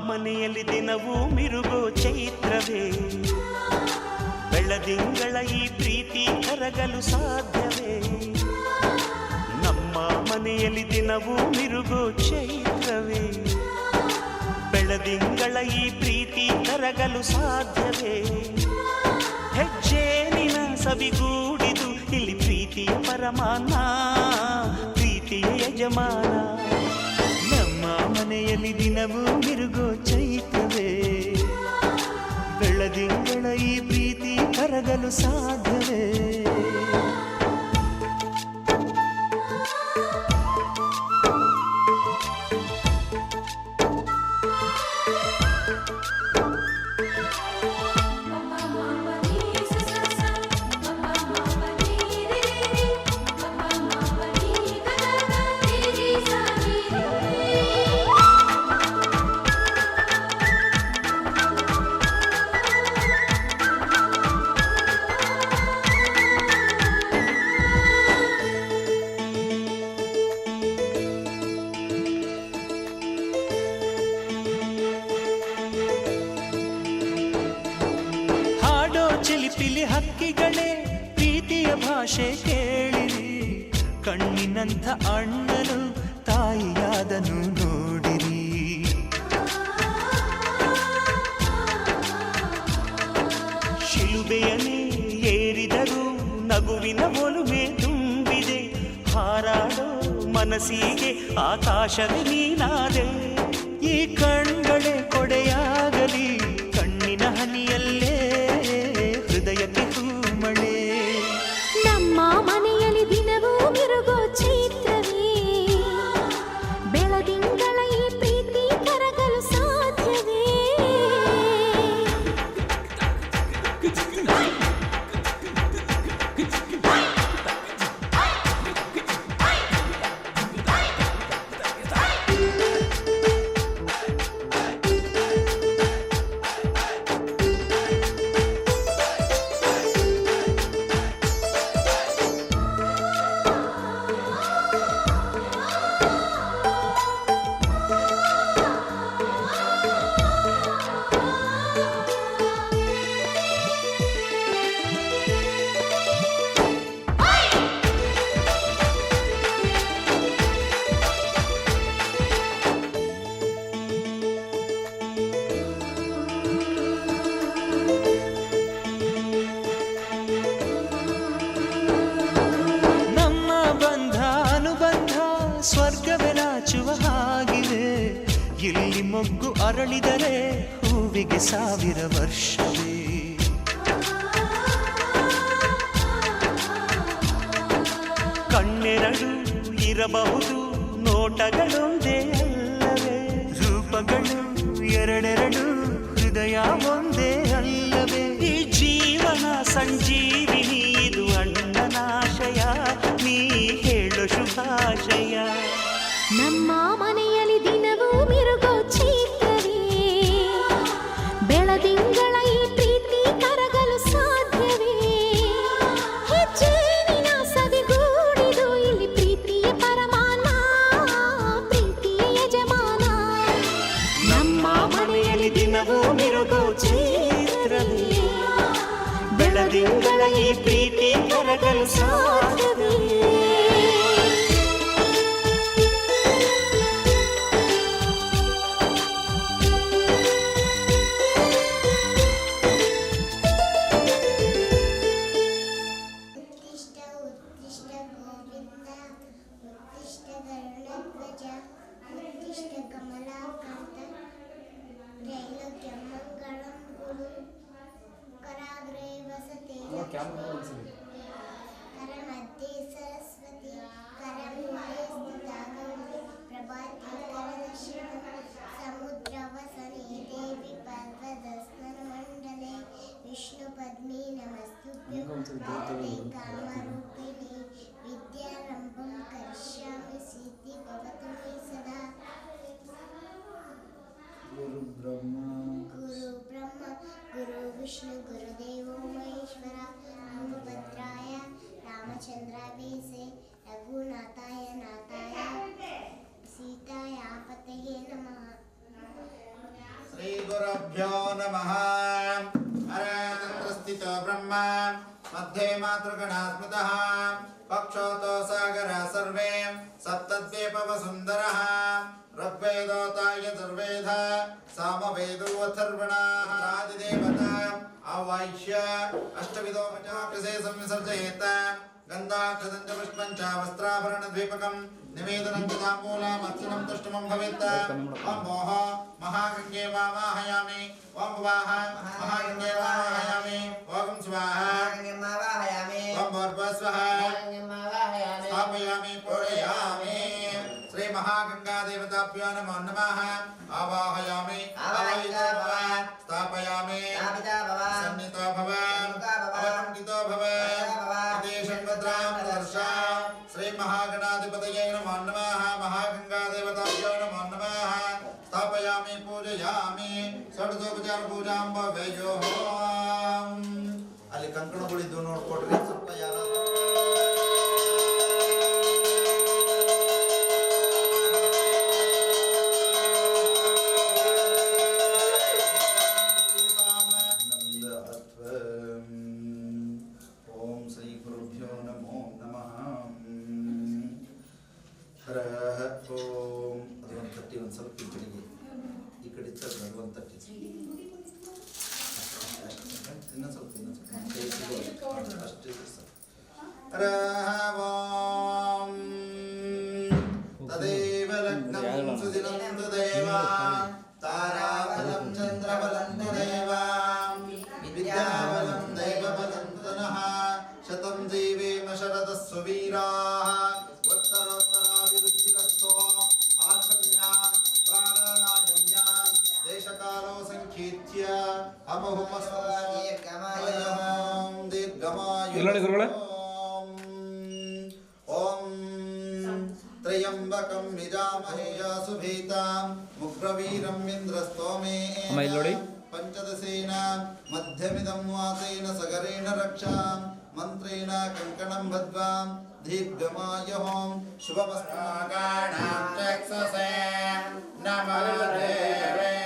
ಮನೆಯಲ್ಲಿ ದಿನವೂ ಮಿರುಗೋ ಚೈತ್ರವೇ, ಬೆಳದಿಂಗಳ ಈ ಪ್ರೀತಿ ಕರಗಲು ಸಾಧ್ಯವೇ? ನಮ್ಮ ಮನೆಯಲ್ಲಿ ದಿನವೂ ಮಿರುಗೋ ಚೈತ್ರವೇ, ಬೆಳದಿಂಗಳ ಈ ಪ್ರೀತಿ ಕರಗಲು ಸಾಧ್ಯವೇ? ಹೆಜ್ಜೇನಿನ ಸವಿಗೂಡಿದು ಇಲ್ಲಿ ಪ್ರೀತಿಯ ಪರಮಾನ, ಪ್ರೀತಿಯ ಯಜಮಾನ. ನಮ್ಮ ಮನೆಯಲ್ಲಿ ದಿನವೂ ಮಿರುಗೋ ಚೈತ್ರವೇ, ಬೆಳದಿಂಗಳ ಈ ಪ್ರೀತಿ ಕರಗಲು ಸಾಧ್ಯವೇ? ಚಿಲಿಪಿಲಿ ಹಕ್ಕಿಗಳೇ ಪ್ರೀತಿಯ ಭಾಷೆ ಕೇಳಿರಿ, ಕಣ್ಣಿನಂಥ ಅಣ್ಣನು ತಾಯಿಯಾದನು ನೋಡಿರಿ. ಶಿಲುಬೆಯನ್ನೇ ಏರಿದರೂ ನಗುವಿನ ಒಲುಮೆ ತುಂಬಿದೆ, ಹಾರಾಡೋ ಮನಸ್ಸಿಗೆ ಆಕಾಶವೇ ನೀನಾದೆ. ಈ ಕಣ್ಗಳೇ ಕೊಡೆಯಾಗಲಿ ಕಣ್ಣಿನ ಹನಿಯಲ್ಲೇ ಹೃದಯಕ್ಕೆ ಹೂಮಳೆ. ನಮ್ಮ ಮನೆಯಲ್ಲಿ ದಿನವೂ ಮಿರುಗೋ ಚೈತ್ರವೇ, ಬೆಳದಿಂಗಳ ಈ ಪ್ರೀತಿ ಕರಗಲು ಸಾಧ್ಯವೇ? ಸ್ವರ್ಗವೇ ನಾಚುವ ಹಾಗಿವೆ, ಇಲ್ಲಿ ಮೊಗ್ಗು ಅರಳಿದರೆ ಹೂವಿಗೆ 1000 ವರ್ಷವೇ. ಕಣ್ಣೆರಡು ಇರಬಹುದು ನೋಟಗಳೊಂದೇ ಅಲ್ಲವೇ, ರೂಪಗಳು ಎರಡೆರಡು ಹೃದಯ ಒಂದೇ ಅಲ್ಲವೇ? ಈ ಜೀವನ ಸಂಜೀವಿನಿ ಇದು ಅಣ್ಣನಾಶಯ, ನೀ ಹೇಳು ಶುಭಾಶಯ. ನಮ್ಮ ಮನೆಯಲ್ಲಿ ದಿನವೂ ಮಿರುಗೋ ಚೈತ್ರವೇ, ಬೆಳದಿಂಗಳ ಈ ಪ್ರೀತಿ ಕರಗಲು ಸಾಧ್ಯವೇ? ಹೆಜ್ಜೇನಿನ ಸವಿಗೂಡಿದು ಇಲ್ಲಿ ಪ್ರೀತಿಯ ಪರಮಾನ, ಪ್ರೀತಿಯ ಯಜಮಾನ. ನಮ್ಮ ಮನೆಯಲ್ಲಿ ದಿನವೂ ಮಿರುಗೋ ಚೈತ್ರವೇ, ಬೆಳದಿಂಗಳ ಈ ಪ್ರೀತಿ ಕರಗಲು ಸಾಧ್ಯವೇ? करमध्ये सरस्वती करमुखे स्थिता गौरी प्रभाते करदर्शिनी समुद्रवसने देवी पर्वतस्नमण्डले विष्णुपद्मे नमस्तुभ्यं वरदे कामरूपिणे विद्यारम्भं करिष्यामि सिद्धि भवतु मे सदा। गुरु ब्रह्मा गुरु विष्णु गुरुदेवो महेश्वरा। नमः अरतत्रस्थितो ब्रह्म मध्ये मातृगणा स्मृतः पक्षोतो सागरः सर्वे सप्तद्वीपवसुन्दरः ऋग्वेदोताय दुर्वेद सामवेदो अथर्वणः आदिदेवता आवाह्य अष्टविधोपचारकृते संविसर्जयेत् गन्धाक्षतं च पुष्पं च वस्त्राभरणद्वीपकं निवेदनं च ताम्बूलम् अर्चनं तुष्टमं भवेत् ॐ मोह महागङ्गे वावाहयामि ॐ भुवाः महागङ्गे वावाहयामि ॐ स्वाहा ॐ भूर्भुवः स्थापयामि पूजयामि श्री महागंगा देवताभ्यो नमो नमः आवाहयामि स्थापयामि सन्नितो भव अवकुण्ठितो भव देशन्वद्रां दर्शा श्री महागणाधिपतये नमो नमः महागंगा देवताभ्यो नमो नमः स्थापयामि पूजयामि षड्दोपचार पूजां भवेयुः ಅಲ್ಲಿ ಕಂಕಣಗಳಿದ್ದು ನೋಡ್ಕೊಡ್ರಿ ಸ್ವಲ್ಪ ಯಾರು तदेव लग्नं सुदिनं तदेव ताराबलं चन्द्रबलं तदेव विद्याबलं दैवबलं तनः शतं जीवेम शरदः सुवीराः उत्तरोत्तराभिवृद्धिरस्तो आचम्यान् प्राणनायम्यान् देशकालो संकीर्त्य अमहुमस्वदीर्घमायुः दीर्घमायुः त्र्यंबकं निजामहे सुभीतां मुग्रवीरं इन्द्रस्तोमेन पंचदशेन मध्यमिदं वासेन सगरेण रक्षां मन्त्रेण कङ्कणं बद्ध्वा दीर्घमायुः शुभमस्माकाणां चक्षुषे नमः देवे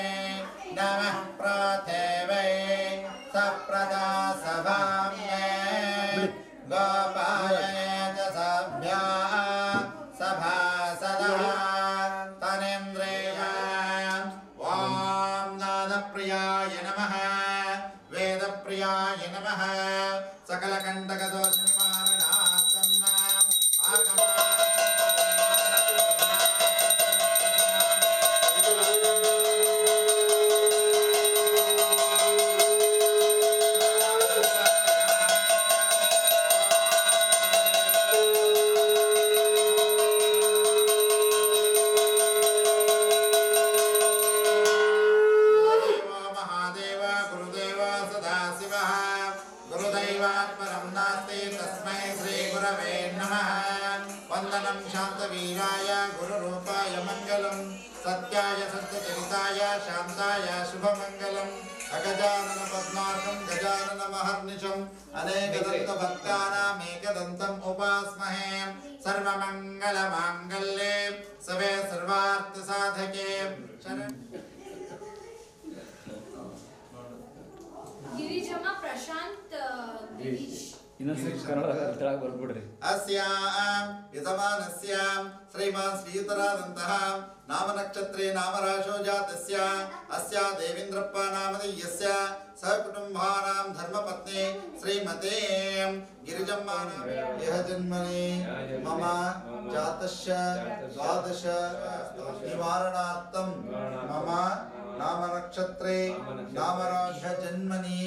नमः प्रथेवे सप्रदा सभाम्ये गोपाय च सभ्या सभासदः तनेन्द्रेय ॐ नादप्रियाय नमः वेदप्रियाय नमः सकलकण्टकदोषनिवारणार्थं वंदनं शांतवीराय गुरुरूपाय मंगलम सत्याय सत्यचरिताय शांताय शुभमंगलम अगजानन पद्मार्कं गजानन महर्निशम् अनेकदन्त भक्तानाम् एकदन्तम् उपास्महे सर्वमंगलमांगल्ये सवे सर्वार्थ साधके ಗಿರಿಜಮ್ಮ ಪ್ರಶಾಂತ್ ಗಿರೀಶ್ ಇನ್ನೊಂದು ಕನ್ನಡ ತೆಳಗೆ ಬರ್ಬಿಡ್ರಿ अस्यां यजमानस्यां श्रीमान् श्रीयुतराದಂತಹ नामनक्षत्रे नामराशो जातस्य अस्या देवेन्द्रप्पा नामधेयस्य सहकुटुम्बानां धर्मपत्नी श्रीमते गिरिजम्मा यह जन्मनि मम जातस्य द्वादश निवारणार्थं मम नामनक्षत्रे नामराश जन्मनि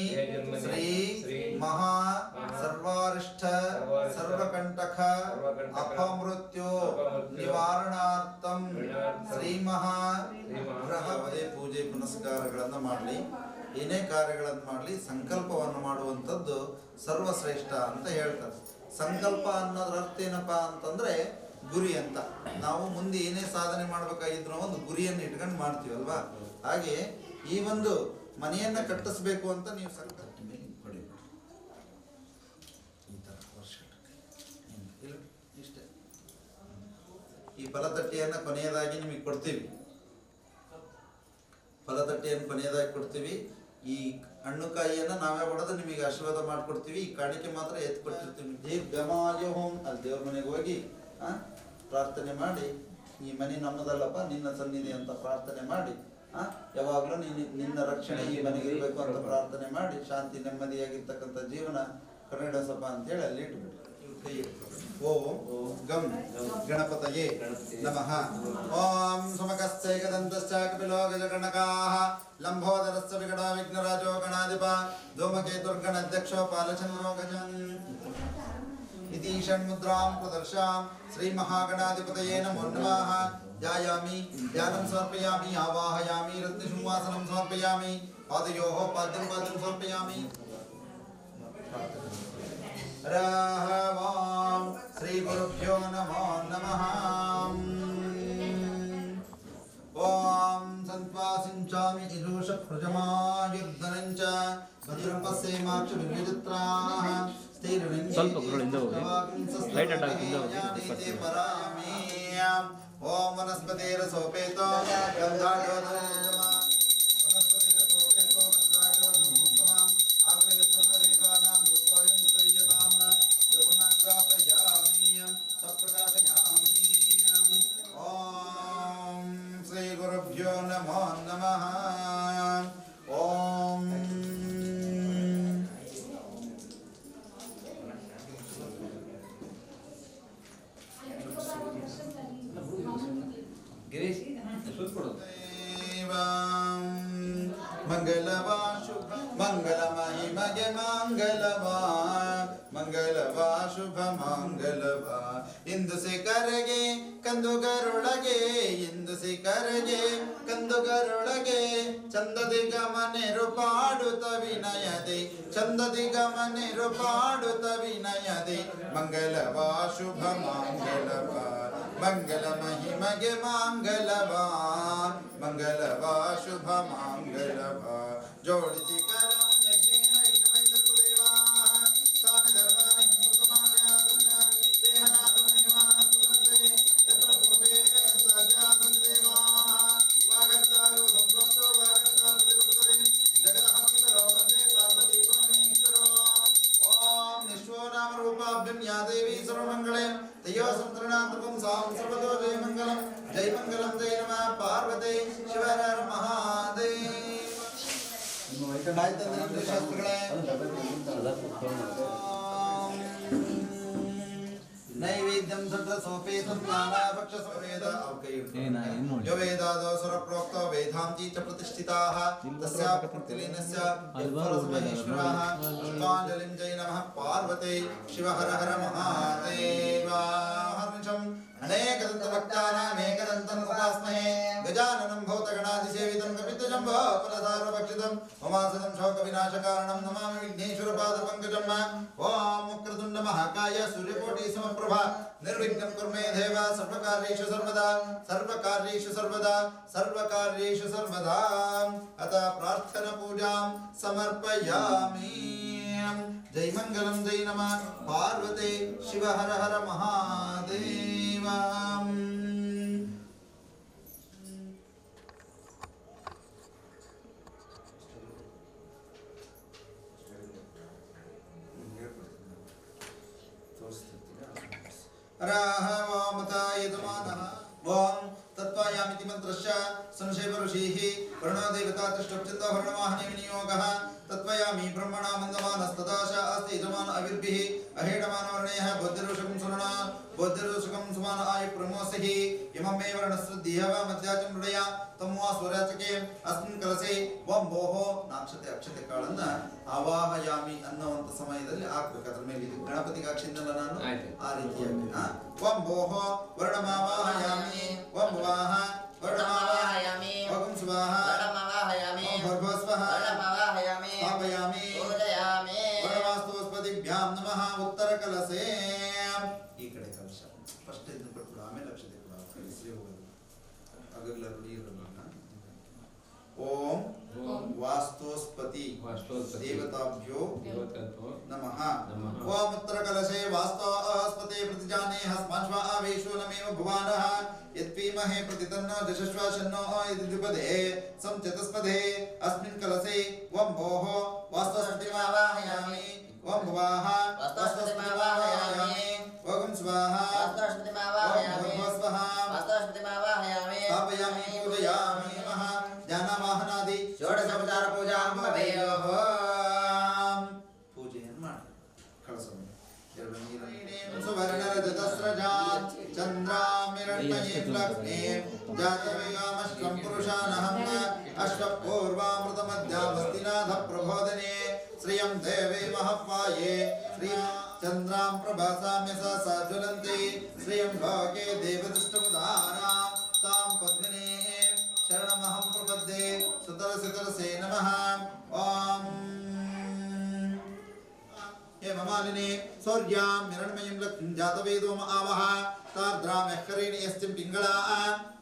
श्री महा सर्वारिष्ठ सर्वकंटक अपमृत्यु निवारणार्थं ಶ್ರೀ ಮಹಾ ಗ್ರಹ ಪೂಜೆ ಪುನಸ್ಕಾರಗಳನ್ನು ಮಾಡಲಿ ಏನೇ ಕಾರ್ಯಗಳನ್ನು ಮಾಡಲಿ ಸಂಕಲ್ಪವನ್ನು ಮಾಡುವಂಥದ್ದು ಸರ್ವಶ್ರೇಷ್ಠ ಅಂತ ಹೇಳ್ತಾರೆ. ಸಂಕಲ್ಪ ಅನ್ನೋದ್ರ ಅರ್ಥ ಏನಪ್ಪಾ ಅಂತಂದ್ರೆ ಗುರಿ ಅಂತ. ನಾವು ಮುಂದೆ ಏನೇ ಸಾಧನೆ ಮಾಡಬೇಕಾಗಿದ್ರು ಒಂದು ಗುರಿಯನ್ನು ಇಟ್ಕೊಂಡು ಮಾಡ್ತೀವಲ್ವಾ, ಹಾಗೆ ಈ ಒಂದು ಮನೆಯನ್ನ ಕಟ್ಟಿಸ್ಬೇಕು ಅಂತ ನೀವು ಸಂಕಲ್ಪ ಕೊಡಿ. ಈ ಥರ ವರ್ಷ ಇಷ್ಟೇ. ಈ ಫಲತಟ್ಟಿಯನ್ನು ಕೊನೆಯದಾಗಿ ನಿಮಗೆ ಕೊಡ್ತೀವಿ. ಫಲತಟ್ಟಿಯನ್ನು ಕೊನೆಯದಾಗಿ ಕೊಡ್ತೀವಿ. ಈ ಹಣ್ಣು ಕಾಯಿಯನ್ನ ನಾವೇ ಹೊಡೆದು ನಿಮಗೆ ಆಶೀರ್ವಾದ ಮಾಡ್ಕೊಡ್ತೀವಿ. ಈ ಕಾಣಿಕೆ ಮಾತ್ರ ಎತ್ಕೊಟ್ಟಿರ್ತೀವಿ. ದೀರ್ಘಮಾಯು ಹೋಮ್ ಅಲ್ಲಿ ದೇವ್ರ ಮನೆಗೆ ಹೋಗಿ ಪ್ರಾರ್ಥನೆ ಮಾಡಿ, ಈ ಮನೆ ನಮ್ಮದಲ್ಲಪ್ಪ ನಿನ್ನ ಸನ್ನಿಧಿ ಅಂತ ಪ್ರಾರ್ಥನೆ ಮಾಡಿ, ಯಾವಾಗಲೂ ನಿನ್ನ ರಕ್ಷಣೆ ಈ ಮನೆಗೆ ಇರಬೇಕು ಅಂತ ಪ್ರಾರ್ಥನೆ ಮಾಡಿ ಶಾಂತಿ ನೆಮ್ಮದಿಯಾಗಿರ್ತಕ್ಕಂಥ ಜೀವನ ಕರುಣಿಸಪ್ಪ ಅಂತೇಳಿ ಅಲ್ಲಿ ಇಟ್ಬಿಟ್ಟು ಓಂ ಗಂ ಗಣಪತಯೇ ನಮಃ. ಓಂ ಸುಮಕಶ್ಚೈಕದಂತಶ್ಚ ಕಪಿಲೋ ಗಜಗಣಕಾಃ ಲಂಬೋದರಸ್ಯ ವಿಕಟೋ ವಿಘ್ನರಾಜೋ ಗಣಾಧಿಪ ಧೂಮಕೇತುರ್ಗಣಾಧ್ಯಕ್ಷೋ ಪಾಲಚಂದ್ರೋ ಗಜನ್ इति षण्मुद्रां प्रदर्शां श्रीमहागणाधिपतये नमो नमः. ध्यायामि, ध्यानं समर्पयामि, आवाहयामि, रत्नसिंहासनं समर्पयामि, पादयोः पाद्यं समर्पयामि. राहवां श्रीगुरुभ्यो नमो नमः. ॐ सन्त्वासिञ्चामि इरुषप्रजमायुर्धनं च भद्रं पश्येमाक्षविर्विचित्राः ಸ್ವಲ್ಪ ಗುರುಗಳಿಂದ ಹೋಗಿ ಲೈಟ್ ಅಡ್ಡ ಓಂ ವನಸ್ಪತಿರ ಸೋಪೇತೋ ಓಂ ಶ್ರೀ ಗುರುಭ್ಯೋ ನಮೋ ನಮಃ. ಓಂ ಮಂಗಲವಾ ಶುಭ ಮಂಗಲಮಹಿಮಗೆ ಮಂಗಲವಾ ಮಂಗಲವಾ ಶುಭ ಮಂಗಲವಾ. ಇಂದು ಸಿಕರಗೆ ಕಂದುಗರೊಳಗೆ ಇಂದು ಸಿಕರಗೆ ಕಂದುಗರೊಳಗೆ ಚಂದದಿ ಗಮನೆರು ಪಾಡುತ್ತ ವಿನಯದೆ ಚಂದದಿ ಗಮನೆರು ಪಾಡುತ್ತ ವಿನಯದೆ ಮಂಗಲವಾ ಶುಭ ಮಂಗಲವಾ ಮಂಗಲ ಮಹಿಮಗೆ ಮಂಗಲವಾ ಮಂಗಲವಾ ಶುಭ ಮಂಗಲವಾ. ಜೋಡಿಸಿ ಕರಂ ಯಜ್ಞೇನ ಯಜ್ಞಮೈದಸ್ತು ದೇವಾಃ ತಾನ ಧರ್ಮಾನಿ ಹಿಂಸಮಾನ್ಯಾಸನ್ನ ದೇಹನಾಥ ಮಹಿಮಾನಸ್ತುತಂತೆ ಯತ್ರ ಪೂರ್ವೇ ಸಜಾಸನ್ ದೇವಾಃ ವಾಗರ್ತಾರೋ ಸಂಪ್ರೋಕ್ತೋ ವಾಗರ್ತಾರೋ ದೇವಪುತ್ರೇ ಜಗದಹಸ್ತಿತರೋ ವಂದೇ ಪಾರ್ವತಿ ಪರಮೇಶ್ವರೋ. ಓಂ ನಿಶ್ವೋ ನಾಮ ರೂಪಾಭ್ಯಂ ಯಾ ದೇವಿ ಸರ್ವಮಂಗಳೇ ತಯೋ ಸಂತರಣಾಂತಕಂ ಸಾಂ ಸರ್ವದೋ ಜಯ ಮಂಗಲಂ ಜಯ ಮಂಗಲಂ ಜಯ ನಮಃ ಪಾರ್ವತಿ ಶಿವರ ಮಹಾದೇವ. ಆಯ್ತಂದ್ರೆ ಶಾಸ್ತ್ರಗಳೇ ನೈವೇದ್ಯಂ ಸತ್ರ ಸೋಪೇತಂ ನಾನಾಭಕ್ಷ ಸವೇದ ಯೋ ವೇದಾದೋ ಸುರಪ್ರೋಕ್ತೋ ವೇದಾಂತಿ ಚ ಪ್ರತಿಷ್ಠಿತಾಃ ತಸ್ಯಾ ಪ್ರತಿಲೀನಸ್ಯ ಯತ್ಪರಸ್ಮಹೇಶ್ವರಃ. ಪುಷ್ಪಾಂಜಲಿಂ ಜೈ ನಮಃ ಪಾರ್ವತಿ ಶಿವ ಹರ ಹರ ಮಹಾದೇವ. ಹರ್ನಿಶಂ ಅನೇಕದಂತ ಭಕ್ತಾನಾಂ ಏಕದಂತಂ ಉಪಾಸ್ಮಹೇ ಗಜಾನನಂ ಭೂತಗಣಾಧಿಸೇವಿತಂ ಕಪಿತಜಂಬೋ ಫಲಸಾರಭಕ್ಷಿತಂ ಉಮಾಸದಂ ಶೋಕ ವಿನಾಶಕಾರಣಂ ನಮಾಮಿ ವಿಘ್ನೇಶ್ವರ ಪಾದ ಪಂಕಜಂ. ಓಂ ವಕ್ರತುಂಡ ಮಹಾಕಾಯ ಸೂರ್ಯಕೋಟಿ ಸಮಪ್ರಭಾ ನಿರ್ವಿಘ್ನಂ ಕುರ್ಮೇ ದೇವ ಸರ್ವಕಾರ್ಯೇಷು ಸರ್ವದಾ ಸರ್ವಕಾರ್ಯೇಷು ಸರ್ವದಾ ಸರ್ವಕಾರ್ಯೇಷು ಸರ್ವದಾ. ಅತ ಪ್ರಾರ್ಥನಾ ಪೂಜಾಂ ಸಮರ್ಪಯಾಮಿ. ಜೈ ಮಂಗಲಂ ಜೈ ನಮಃ ಪಾರ್ವತಿ ಶಿವ ಹರ ಹರ ಮಹಾದೇವ. ಓಂ ತತ್ವಾಯಾಮಿತಿ ಮಂತ್ರಶ್ಚ ಸಂಶಯ ಋಷಿಃ ವರ್ಣೋ ದೇವತಾ ತಿಷ್ಠಪ್ಚಂದ ವರ್ಣವಾಹನೆ ವಿನಿಯೋಗಃ ತತ್ವಯಾಮಿ ಬ್ರಹ್ಮಣ ಮಂದಮಾನಸ್ತದಾಶ ಅಸ್ತಿ ಯಜಮಾನ ಅವಿರ್ಭಿಃ ಅಹೇಡಮಾನ ವರ್ಣೇಃ ಬುದ್ಧಿರುಷಕಂ ಸುರಣ ಬುದ್ಧಿರುಷಕಂ ಸುಮಾನ ಆಯು ಪ್ರಮೋಸಿಃ ಇಮಮೇ ವರ್ಣಸ್ರುದ್ಧಿಯವ ಮಧ್ಯಾಚಂ ಮೃಡಯ ತಮ್ವಾ ಸ್ವರಾಚಕೆ ಅಸ್ಮಿನ್ ಕಲಸೆ ಓಂ ಭೋಹೋ ನಾಕ್ಷತೆ ಅಕ್ಷತೆ ಕಾಳನ್ನ ಆವಾಹಯಾಮಿ ಅನ್ನುವಂತ ಸಮಯದಲ್ಲಿ ಹಾಕ್ಬೇಕು. ಅದ್ರ ಮೇಲೆ ಇದು ಗಣಪತಿಗೆ ಹಾಕ್ಸಿದ್ದಲ್ಲ ನಾನು ಆ ರೀತಿಯಾಗಿ ಓಂ ಭೋಹೋ ವರ್ಣಮಾವಾಹಯಾಮಿ ಓಂ ಭುವಾಹ ವರ್ಣಮಾವಾಹಯಾಮಿ ಓಂ ಸ್ವಾಹ ವರ್ಣಮಾವಾಹಯಾಮಿ ಓಂ ಭರ್ಭಸ್ವಹ ವರ್ಣಮಾವಾಹಯಾಮಿ ಸ್ಥಾಪಯಾಮಿ ಪೂಜಯಾಮಿ ವರ್ಣವಾಸ್ತುಸ್ಪತಿಭ್ಯಾಂ ನಮಃ. ಉತ್ತರ ಕಲಸೆ ಈ ಕಡೆ ಕಲಶ ಫಸ್ಟ್ ಇದನ್ನು ಕೊಟ್ಟು ಆಮೇಲೆ ಅಕ್ಷತೆ ಕೊಡು. ಕಲಿಸಿ ಹೋಗೋದು ಅಗಲ ರೂಢಿ ಇರೋದನ್ನ. ಓಂ वास्तोस्पति देवताभ्यो नमः। नमः। ओम उत्तरकलशे वास्तोस्पते प्रतिजाने हस्मश्वा आवेशो नमेव भुवानः यद्वीमहे प्रतितन्नो दशश्वाशन्नो यद्विपदे समचतुष्पदे अस्मिन् कलशे ओम भोः वास्तोस्पतिमावाहयामि ओम भुवाः वास्तोस्पतिमावाहयामि ओम स्वाहा वास्तोस्पतिमावाहयामि ओम स्वाहा वास्तोस्पतिमावाहयामि स्थापयामि पूजयामि नमः। ಜ್ಞಾನವಾಹನಾದಿ ಷೋಡಶೋಪಚಾರ ಪೂಜಾ ಭವೇಯೋಃ ಪೂಜೆಯನ್ನು ಮಾಡಿ ಕಳಸವನ್ನು ಎರಡು ನೀರನ್ನು ಸುವರ್ಣರಜತಸ್ರಜಾ ಚಂದ್ರಾಮಿರಣ್ಮಯೀಂ ಲಕ್ಷ್ಮೀಂ ಜಾತವೇಗಾಮಶ್ವಂ ಪುರುಷಾನಹಂ ಅಶ್ವಪೂರ್ವಾಮೃತಮಧ್ಯಾಮಸ್ತಿನಾಥ ಪ್ರಬೋಧನೆ ಶ್ರಿಯಂ ದೇವೇ ಮಹವ್ವಾಯೇ ಶ್ರಿಯಂ ಚಂದ್ರಾಂ ಪ್ರಭಾಸಾಮ್ಯ ಸಾ ಜ್ವಲಂತಿ ಶ್ರಿಯಂ ಲೋಕೆ ದೇವದೃಷ್ಟಮುದಾರಾ ತಾಂ ಪದ್ಮಿನೇ शरणमहं प्रपद्ये सुतरसितरसे नमः। ओम हे ममालिने सौर्यां हिरण्मयीं लक्ष्मीं जातवेदोम आवह तार्द्रां यःकरेणि यस्तिं पिङ्गळा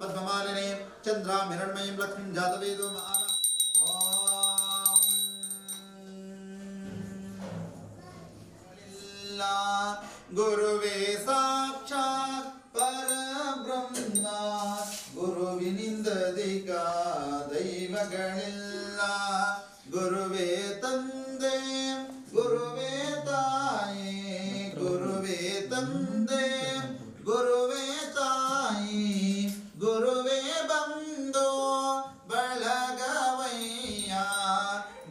पद्ममालिने चन्द्रां हिरण्मयीं लक्ष्मीं जातवेदोम आवह। ओम गुरुवे साक्षात् परब्रह्म ಗುರುವಿನಿಂದಧಿಕ ದೈವಗಳಿಲ್ಲ ಗುರುವೇ ತಂದೆ ಗುರುವೇ ತಾಯಿ ಗುರುವೇ ತಂದೆ ಗುರುವೇ ತಾಯಿ ಗುರುವೇ ಬಂಧು ಬಳಗವಯ್ಯ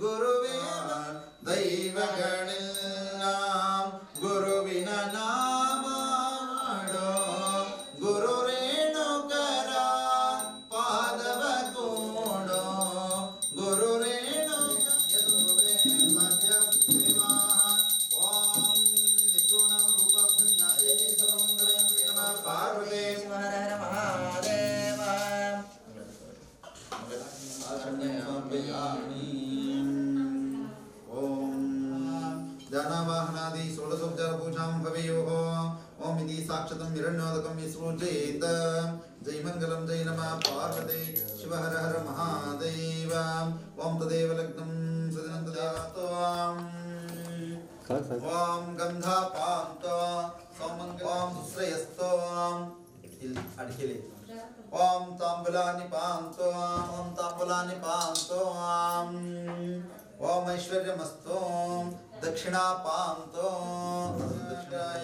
ಗುರುವೇ ದೈವಗಳಿಲ್ಲ ಗುರುವಿನ ನಾಮ ಮಾಡೋ ಗುರು ಜ್ಞಾನವಾಹನಾದಿ ಷೋಡಶೋಪಚಾರ ಪೂಜಾಂ ಭವೇಯೋಃ ಓಂ ಇತಿ ಸಾಕ್ಷಾತ್ ಹಿರಣ್ಯೋದಕಂ ವಿಸೃಜೇತ ಜೈ ಮಂಗಲಂ ಜೈ ನಮಃ ಪಾರ್ವತಿ ಶಿವ ಹರ ಹರ ಮಹಾದೇವ ಓಂ ತದೇವ ಲಗ್ನಂ ಸದಿನಂ ತದೇವಸ್ತೋಂ ಓಂ ಗಂಧಾಪಾಂತ ಸೌಮಂಗಲಂ ಸುಶ್ರೇಯಸ್ತೋಂ ಇಲ್ಲಿ ಅಡಿಕೆಲಿ ಓಂ ತಾಂಬೂಲಾನಿ ಪಾಂತೋ ಓಂ ತಾಂಬೂಲಾನಿ ಪಾಂತೋ ಓಂ ಐಶ್ವರ್ಯಮಸ್ತೋ ದಕ್ಷಿಣಾ ಪಾಂತೋ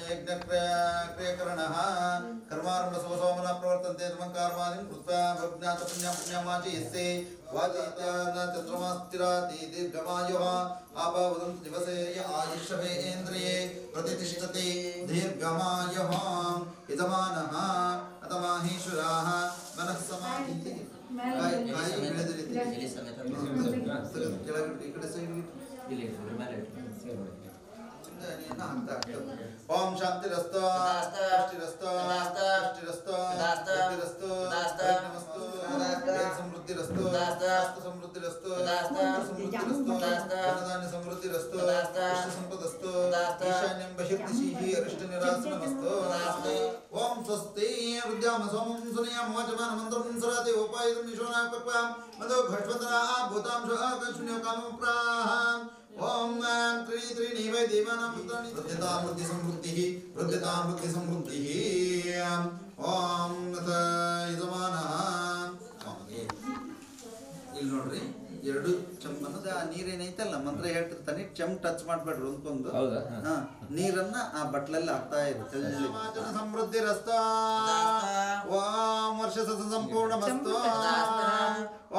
ಯಜ್ಞ ಕ್ರಿಯಕರಣಃ ಕರ್ಮಾರಂಭ ಸೋಮನ ಪ್ರವರ್ತಂತೆ ಧರ್ಮಕಾರ್ಮಾದಿಂ ಕೃತ್ವಾ ಭಗ್ನಾಥ ಪುಣ್ಯಮಾಚಿ ಯಸ್ಸೆ ವಾಚಿತಾನ ಚಂದ್ರಮಾಸ್ತಿರಾತಿ ದೀರ್ಘಮಾಯುಃ ಆಭಾವದಂ ದಿವಸೇ ಆಯುಷ್ಯವೇಂದ್ರಿಯೇ ಪ್ರತಿಷ್ಠತೆ ದೀರ್ಘಮಾಯುಃ ಯಜಮಾನಃ ಅತಮಾಹೀಶ್ವರಾಃ ಮನಃ ಸಮಾಧಿತಿ ಕಾಯಿ ಬೆಳೆದಿರಿ ಕೆಳಗಡೆ ಈ ಕಡೆ ಸೈಡ್ ಓಂ ಶಾಂತಿರಸ್ತು ಶಾಂತಿರಸ್ತು ಶಾಂತಿರಸ್ತು ಶಾಂತಿರಸ್ತು ನಮಸ್ತು ಸಮೃದ್ಧಿರಸ್ತು ಸಮೃದ್ಧಿರಸ್ತು ಸಮೃದ್ಧಿರಸ್ತು ಧನಧಾನ್ಯ ಸಮೃದ್ಧಿರಸ್ತು ಕೃಷ್ಣ ಸಂಪದಸ್ತು ಈಶಾನ್ಯಂ ಬಹಿರ್ದಿಶಿಃ ಅರಿಷ್ಟ ನಿರಾಸನಮಸ್ತು ಓಂ ಸ್ವಸ್ತಿ ವಿದ್ಯಾಮ ಸೋಮಂ ಸುನಯಂ ವಾಚಮಾನ ಮಂತ್ರಂ ಸರಾತಿ ಉಪಾಯದಂ ನಿಶೋನಾ ಪಕ್ವಾಂ ಮದೋ ಭಷ್ವತರಾ ಭೂತಾಂಶ ಆಕಾಶುನ್ಯ ಕಾಮಪ್ರಾಹ ಓಂ ತ್ರೀಣಿ ವೈ ದೇವಾನಾಂ ಪುತ್ರಾಣಿ ವೃದ್ಧತಾ ವೃದ್ಧಿ ಸಮೃದ್ಧಿಃ ವೃದ್ಧತಾ ವೃದ್ಧಿ ಸಮೃದ್ಧಿಃ ಓಂ ಯಜಮಾನಃ ಇಲ್ಲಿ ನೋಡ್ರಿ ಎರಡು ಚಮ್ಮನ್ನದ ಆ ನೀರೇನೈತಲ್ಲ ಮಂತ್ರ ಹೇಳ್ತಿರ್ತಾನೆ ಚಮ್ ಟಚ್ ಮಾಡ್ಬೇಡ್ರಿ ಒಂದ್ಕೊಂದು ನೀರನ್ನ ಆ ಬಟ್ಲಲ್ಲಿ ಹಾಕ್ತಾ ಇರುತ್ತೆ ಸಮೃದ್ಧಿ ರಸ್ತ ಓಂ ವರ್ಷ ಸಂಪೂರ್ಣ ಮಸ್ತು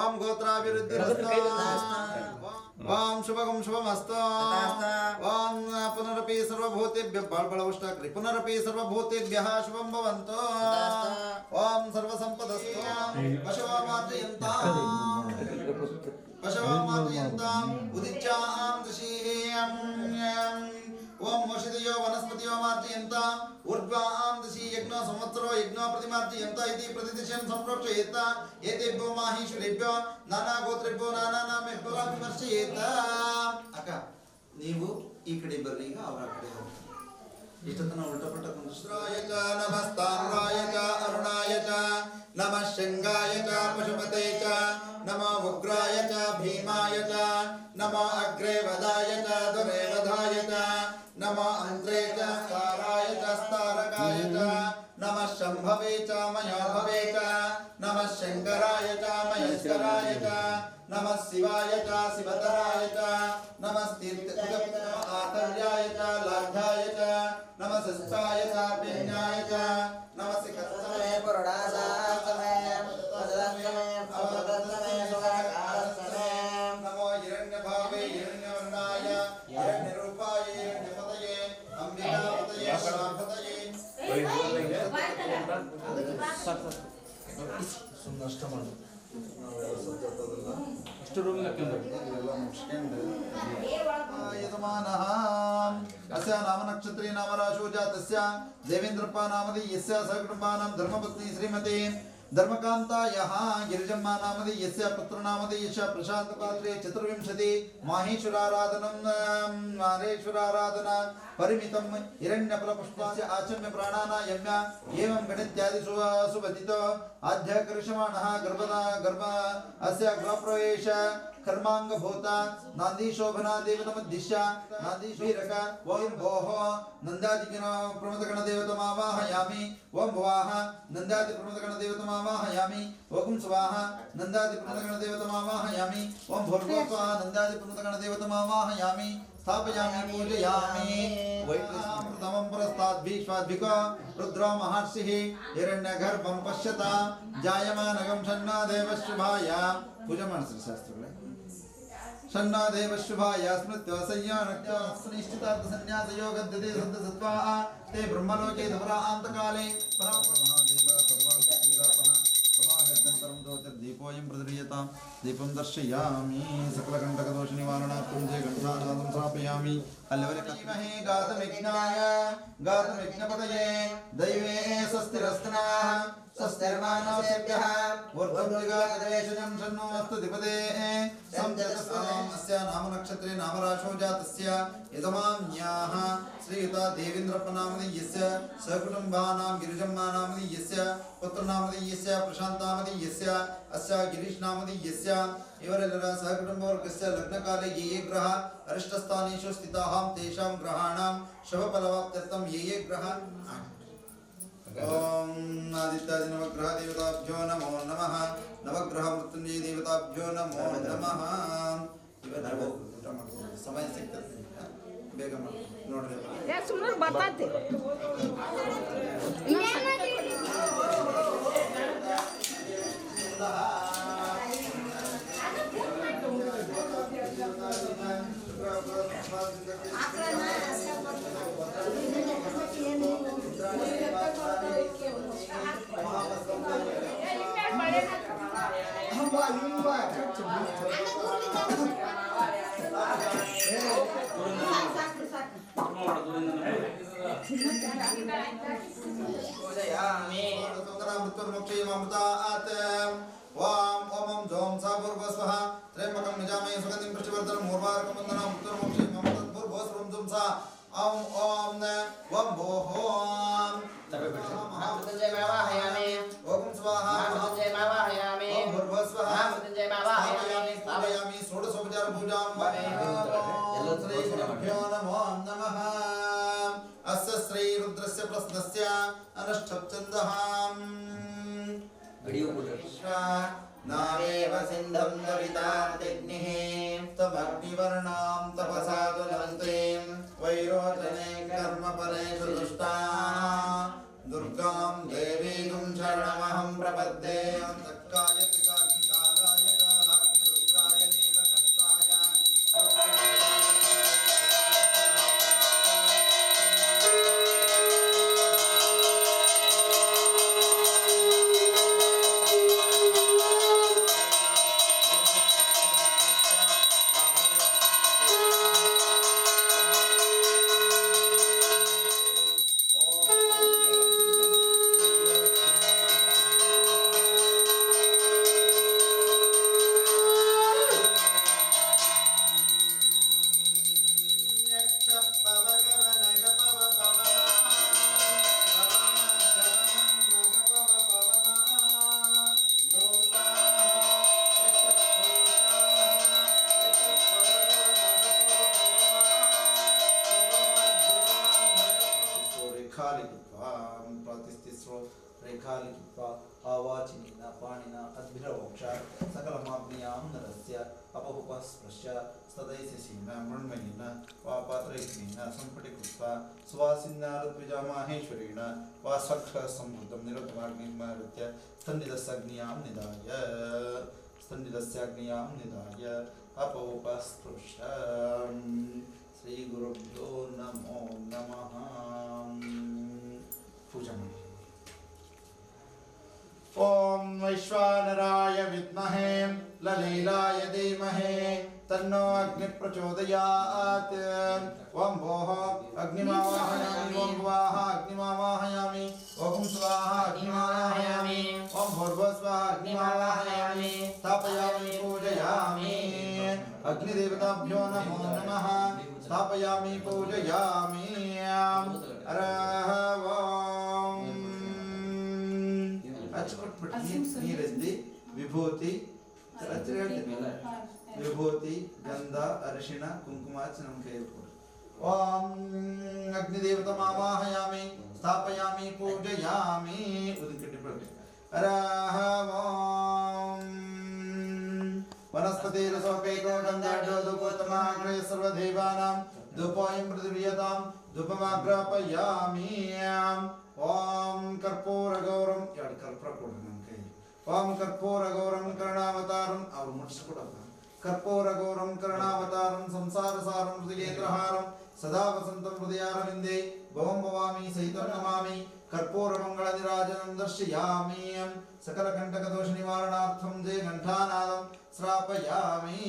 ಓಂ ಗೋತ್ರಾಭಿವೃದ್ಧಿ ರಸ್ತ ಓಂ ಶುಭಗಂ ಶುಭಮಸ್ತು ಓಂ ಪುನರಪಿ ಸರ್ವಭೂತೇಭ್ಯ ಬಾಳ ಉಷ್ಟಾಕ್ರಿ ಪುನರಪಿ ಸರ್ವಭೂತೇಭ್ಯಃ ಶುಭಂ ಭವಂತು ಓಂ ಸರ್ವಸಂಪದಸ್ತು ಪಶವಾಮಾರ್ಜಯಂತಾಂ ಉದಿಚ್ಚಾಂ ದಶೀಂ ಓಂ ವಷಿದಯೋ ವನಸ್ಪತಿಯೋ ಮಾರ್ಜಯಂತಾಂ ಊರ್ಧ್ವಾಂ ದಶಿ ಯಜ್ಞೋ ಸಂವತ್ಸರೋ ಯಜ್ಞೋ ಪ್ರತಿಮಾರ್ಜಯಂತ ಇತಿ ಪ್ರತಿದಿಶಂ ಸಂಪ್ರೋಕ್ಷಯೇತ ಏತೇಭ್ಯೋ ಮಾಹೀಶ್ವರೇಭ್ಯೋ ನಾನಾ ಗೋತ್ರೇಭ್ಯೋ ನಾನಾ ನಾಮೇಭ್ಯೋ ವಿಮರ್ಶಯೇತ ಅಕ್ಕ ನೀವು ಈ ಕಡೆ ಬರ್ರಿ ಈಗ ಅವರ ಕಡೆ ಹೋಗಿ ಇಷ್ಟತನ ಉಲ್ಟಪಟ್ಟ ಕುಂದ್ರಾಯ ಚ ನಮಸ್ತಾರಾಯ ಚ ಅರುಣಾಯ ಚ ನಮಃ ಶಂಗಾಯ ಚ ಪಶುಪತೇ ಚ ನಮೋ ಉಗ್ರಾಯ ಚ ಭೀಮ वदाय च दुरे वधाय च नमो अन्त्रे च काराय च स्तारकाय च नमः शम्भवे च मयोभवे च नमः शङ्कराय च महेश्वराय च नमः शिवाय च शिवतराय च नमः आतर्याय च लाढ्याय च नमः शिष्टाय च पेण्याय च नमः शिखस्तमे पुरुडासास्तमे वदन्तमे अवदन्तमे सुखाकारस्तमे नमो हिरण्यभावे हिरण्यवर्णाय हिरण्यरूपाय हिरण्यपतये अंबिकापतये शाम्पतये ಸುಮ್ಮನಷ್ಟ ಮಾಡು ಅಷ್ಟು ರೂಮ್ ಎಲ್ಲ ಮುಗಿಸ್ಕೊಂಡು ಯಜಮಾನಃ ಅಸ್ಯ ನಾಮನಕ್ಷತ್ರೆ ನಾಮರಾಶೋ ಜಾತಸ್ಯ ದೇವೇಂದ್ರಪ್ಪ ನಾಮಧೇಯಸ್ಯ ಸಹಕುಟುಂಬಾನಾಂ ಧರ್ಮಪತ್ನಿ ಶ್ರೀಮತಿ ಧರ್ಮಕಾಂತಾಯಃ ಗಿರಿಜಮ್ಮ ನಾಮಧೇಯಸ್ಯ ಪುತ್ರನಾಮಧೇಯಸ್ಯ ಪ್ರಶಾಂತಪಾತ್ರೆ ಚತುರ್ವಿಂಶತಿ ಮಾಹೇಶ್ವರಾರಾಧನಾ ಪರಿಮಿತಂ ಹಿರಣ್ಯಫಲಪುಷ್ಪಸ್ಯ ಆಚಮ್ಯ ಪ್ರಾಣಾನಾಯಮ್ಯ ಏವಂ ಗಣಿತ್ಯಾದಿ ಸುಭದಿತೋ ಆಧ್ಯಾಕರ್ಷಮಾಣಃ ಗರ್ಭ ಅಸ್ಯ ಗೃಹಪ್ರವೇಶ ಕರ್ಮಾಂಗಭೂತ ನಾಂದೀಶೋಭನಾ ದೇವತಮದ್ದಿಶ್ಯ ನಾಂದೀಶೀರಕ ಓಂ ಭೋಃ ನಂದಾದಿಗಣ ಪ್ರಮದಗಣ ದೇವತಮಾವಾಹಯಾಮಿ ಓಂ ಭುವಾಹ ನಂದಾದಿ ಪ್ರಮದಗಣ ದೇವತಮಾವಾಹಯಾಮಿ ಓಂ ಸ್ವಾಹ ನಂದಾದಿ ಪ್ರಮದಗಣ ದೇವತಮಾವಾಹಯಾಮಿ ಓಂ ಭೂರ್ಭುವಃ ನಂದಾದಿ ಪ್ರಮದಗಣ ದೇವತಮಾವಾಹಯಾಮಿ स्थापयामि पूजयामि प्रथमं पुरस्ताद्भिश्वाद्भिको रुद्रो महर्षिः हिरण्यगर्भं पश्यता जायमानगं षण्णादेवशुभाय पूजमानस्य शास्त्रಗಳೇ षण्णादेवशुभाय स्मृत्वा संयानक्त्वा सुनिश्चितार्थसन्न्यासयोगद्यते सद्सत्त्वा ते ब्रह्मलोके धवरान्तकाले परामहादेव दीपोऽयं प्रदीयतां दीपं दर्शयामि सकलकण्टकदोषनिवारणार्थं जय घण्टानादं स्थापयामि अल्लवलकीमहे गातुमिघ्नपतये दैवे स्वस्तिरस्तनाः स्वस्तिर्मानवसेभ्यः ऊर्ध्वं जगातदेशजं शन्नोऽस्तु द्विपदे संजतस्तामस्य नामनक्षत्रे नामराशो जातस्य यजमान्याः श्रीयुता देवेन्द्रप्पनामधेयस्य सहकुटुम्बानां गिरिजम्मानामधेयस्य पुत्रनामधेयस्य प्रशान्तनामधेयस्य अस्य गिरीशनामधेयस्य ಇವರೆಲ್ಲರ ಸಹಕುಟುಂಬವರ್ಗस्य ಲಗ್ನಕಾಲೆ ये ये ग्रह अरिष्टस्थानेषु स्थिताः तेषां ग्रहाणां शुभफलवाप्त्यर्थं ये ग्रह ओम आदित्यादि नवग्रह देवताभ्यो नमो नमः नवग्रह मृत्युंजय देवताभ्यो नमो नमः इवರೆಲ್ಲರೂ ಊಟ ಮಾಡ್ತಾರೆ ಸಮಯ ಸಿಗ್ತದೆ ಬೇಗ ಮಾಡಿ ನೋಡ್ರಿ ಸುಮ್ಮನೆ ಬರ್ತೈತೆ वाम ओम जोम सा भूर्भुवस्वः त्र्यंबकं यजामहे सुगन्धिं पुष्टिवर्धनं मूर्वारुकं वन्दनं उत्तरमोक्षे मम तद्भूर्भुवस्वं जोम सा ओम ओम वम भोः महामृत्युंजय मावाहयामि ओम स्वाहा महामृत्युंजय मावाहयामि ओम भूर्भुवस्वः महामृत्युंजय मावाहयामि स्थापयामि षोडशोपचार पूजां श्री गुरुभ्यो नमो नमः अस्य श्री रुद्रस्य प्रश्नस्य अनुष्ठप्छन्दः नामेव सिन्धं दवितान्तिग्निः तमग्निवर्णां तपसा दुलन्तीं वैरोचने कर्मफलेषु दुष्टा दुर्गां देवीं शरणमहं प्रपद्ये तत्काय त्रिकाग्निकालाय कालाग्निरुद्राय नीलकण्ठाय रेखालिखित्वा प्रतिस्तिस्रो रेखालिखित्वा आवाचिनेन पाणिना अद्भिरवोक्षा सकलमाग्नियां नरस्य अपहुपस्पृश्य स्तदैशेषेण मृण्मयेन वा पात्रैक्नेन सम्पटिकृत्वा सुवासिन्नारद्विजामाहेश्वरेण वा सख्यसंवृतं निरुद्धमाग्निमारुत्य स्तन्निदस्याग्नियां निधाय अपौपस्पृश्य श्रीगुरुभ्यो नमो नमः। पूजा ಮಾಡಿ। ओम वैश्वानराय विद्महे ललीलाय धीमहि तन्नो अग्नि प्रचोदयात्। ओम भोः अग्निमावाहयामि। ओम स्वाहा अग्निमावाहयामि। ओम स्वाहा अग्निमावाहयामि। ओम भूर्भुवः स्वाहा अग्निमावाहयामि। स्थापयामि पूजयामि। अग्निदेवताभ्यो नमो नमः। स्थापयामि पूजयामि। ನೀರಲ್ಲಿ ವಿಭೂತಿ ವಿಭೂತಿ ಗಂಧ ಅರಿಶಿಣ ಕುಂಕುಮ ಹಚ್ಚಿ ನಮ್ಮ ಕೈಯಲ್ಲಿ ಕೊಡಿ. ಓಂ ಅಗ್ನಿದೇವತಮಾವಾಹಯಾಮಿ ಸ್ಥಾಪಯಾಮಿ ಪೂಜಯಾಮಿ. ಉದಿಕಟ್ಟಿ ಬಿಡಬೇಕು. ಓಂ ವನಸ್ಪತಿರಸೋಪೇತೋ ಗಂಧಾಢ್ಯೋ ಧೂಪೋತ್ತಮಾಗ್ರೇ ಸರ್ವದೇವಾನಾಂ ಧೂಪೋಯಂ ಪ್ರತಿಪ್ರಿಯತಾಂ ಧೂಪಮಾಗ್ರಾಪಯಾಮಿ. ಓಂ ಕರ್ಪೂರ ಗೌರಂ ಎರಡು ಕರ್ಪೂರ ಕೊಡ್ರಿ ನಮ್ಮ ಕೈ. ಓಂ ಕರ್ಪೂರ ಗೌರಂ ಕರುಣಾವತಾರಂ ಅವ್ರು ಮುಟ್ಟಿಸ್ಕೊಡಪ್ಪ. ಕರ್ಪೂರ ಗೌರಂ ಕರುಣಾವತಾರಂ ಸಂಸಾರ ಸಾರಂ ಹೃದಯೇಂದ್ರಹಾರಂ ಸದಾ ವಸಂತಂ ಹೃದಯಾರವಿಂದೇ ಭವಂ ಭವಾಮಿ ಸಹಿತಂ ನಮಾಮಿ. ಕರ್ಪೂರ ಮಂಗಳ ನಿರಾಜನಂ ದರ್ಶಯಾಮಿ. ಸಕಲ ಕಂಟಕ ದೋಷ ನಿವಾರಣಾರ್ಥಂ ಜಯ ಘಂಟಾನಾದಂ ಶ್ರಾಪಯಾಮಿ.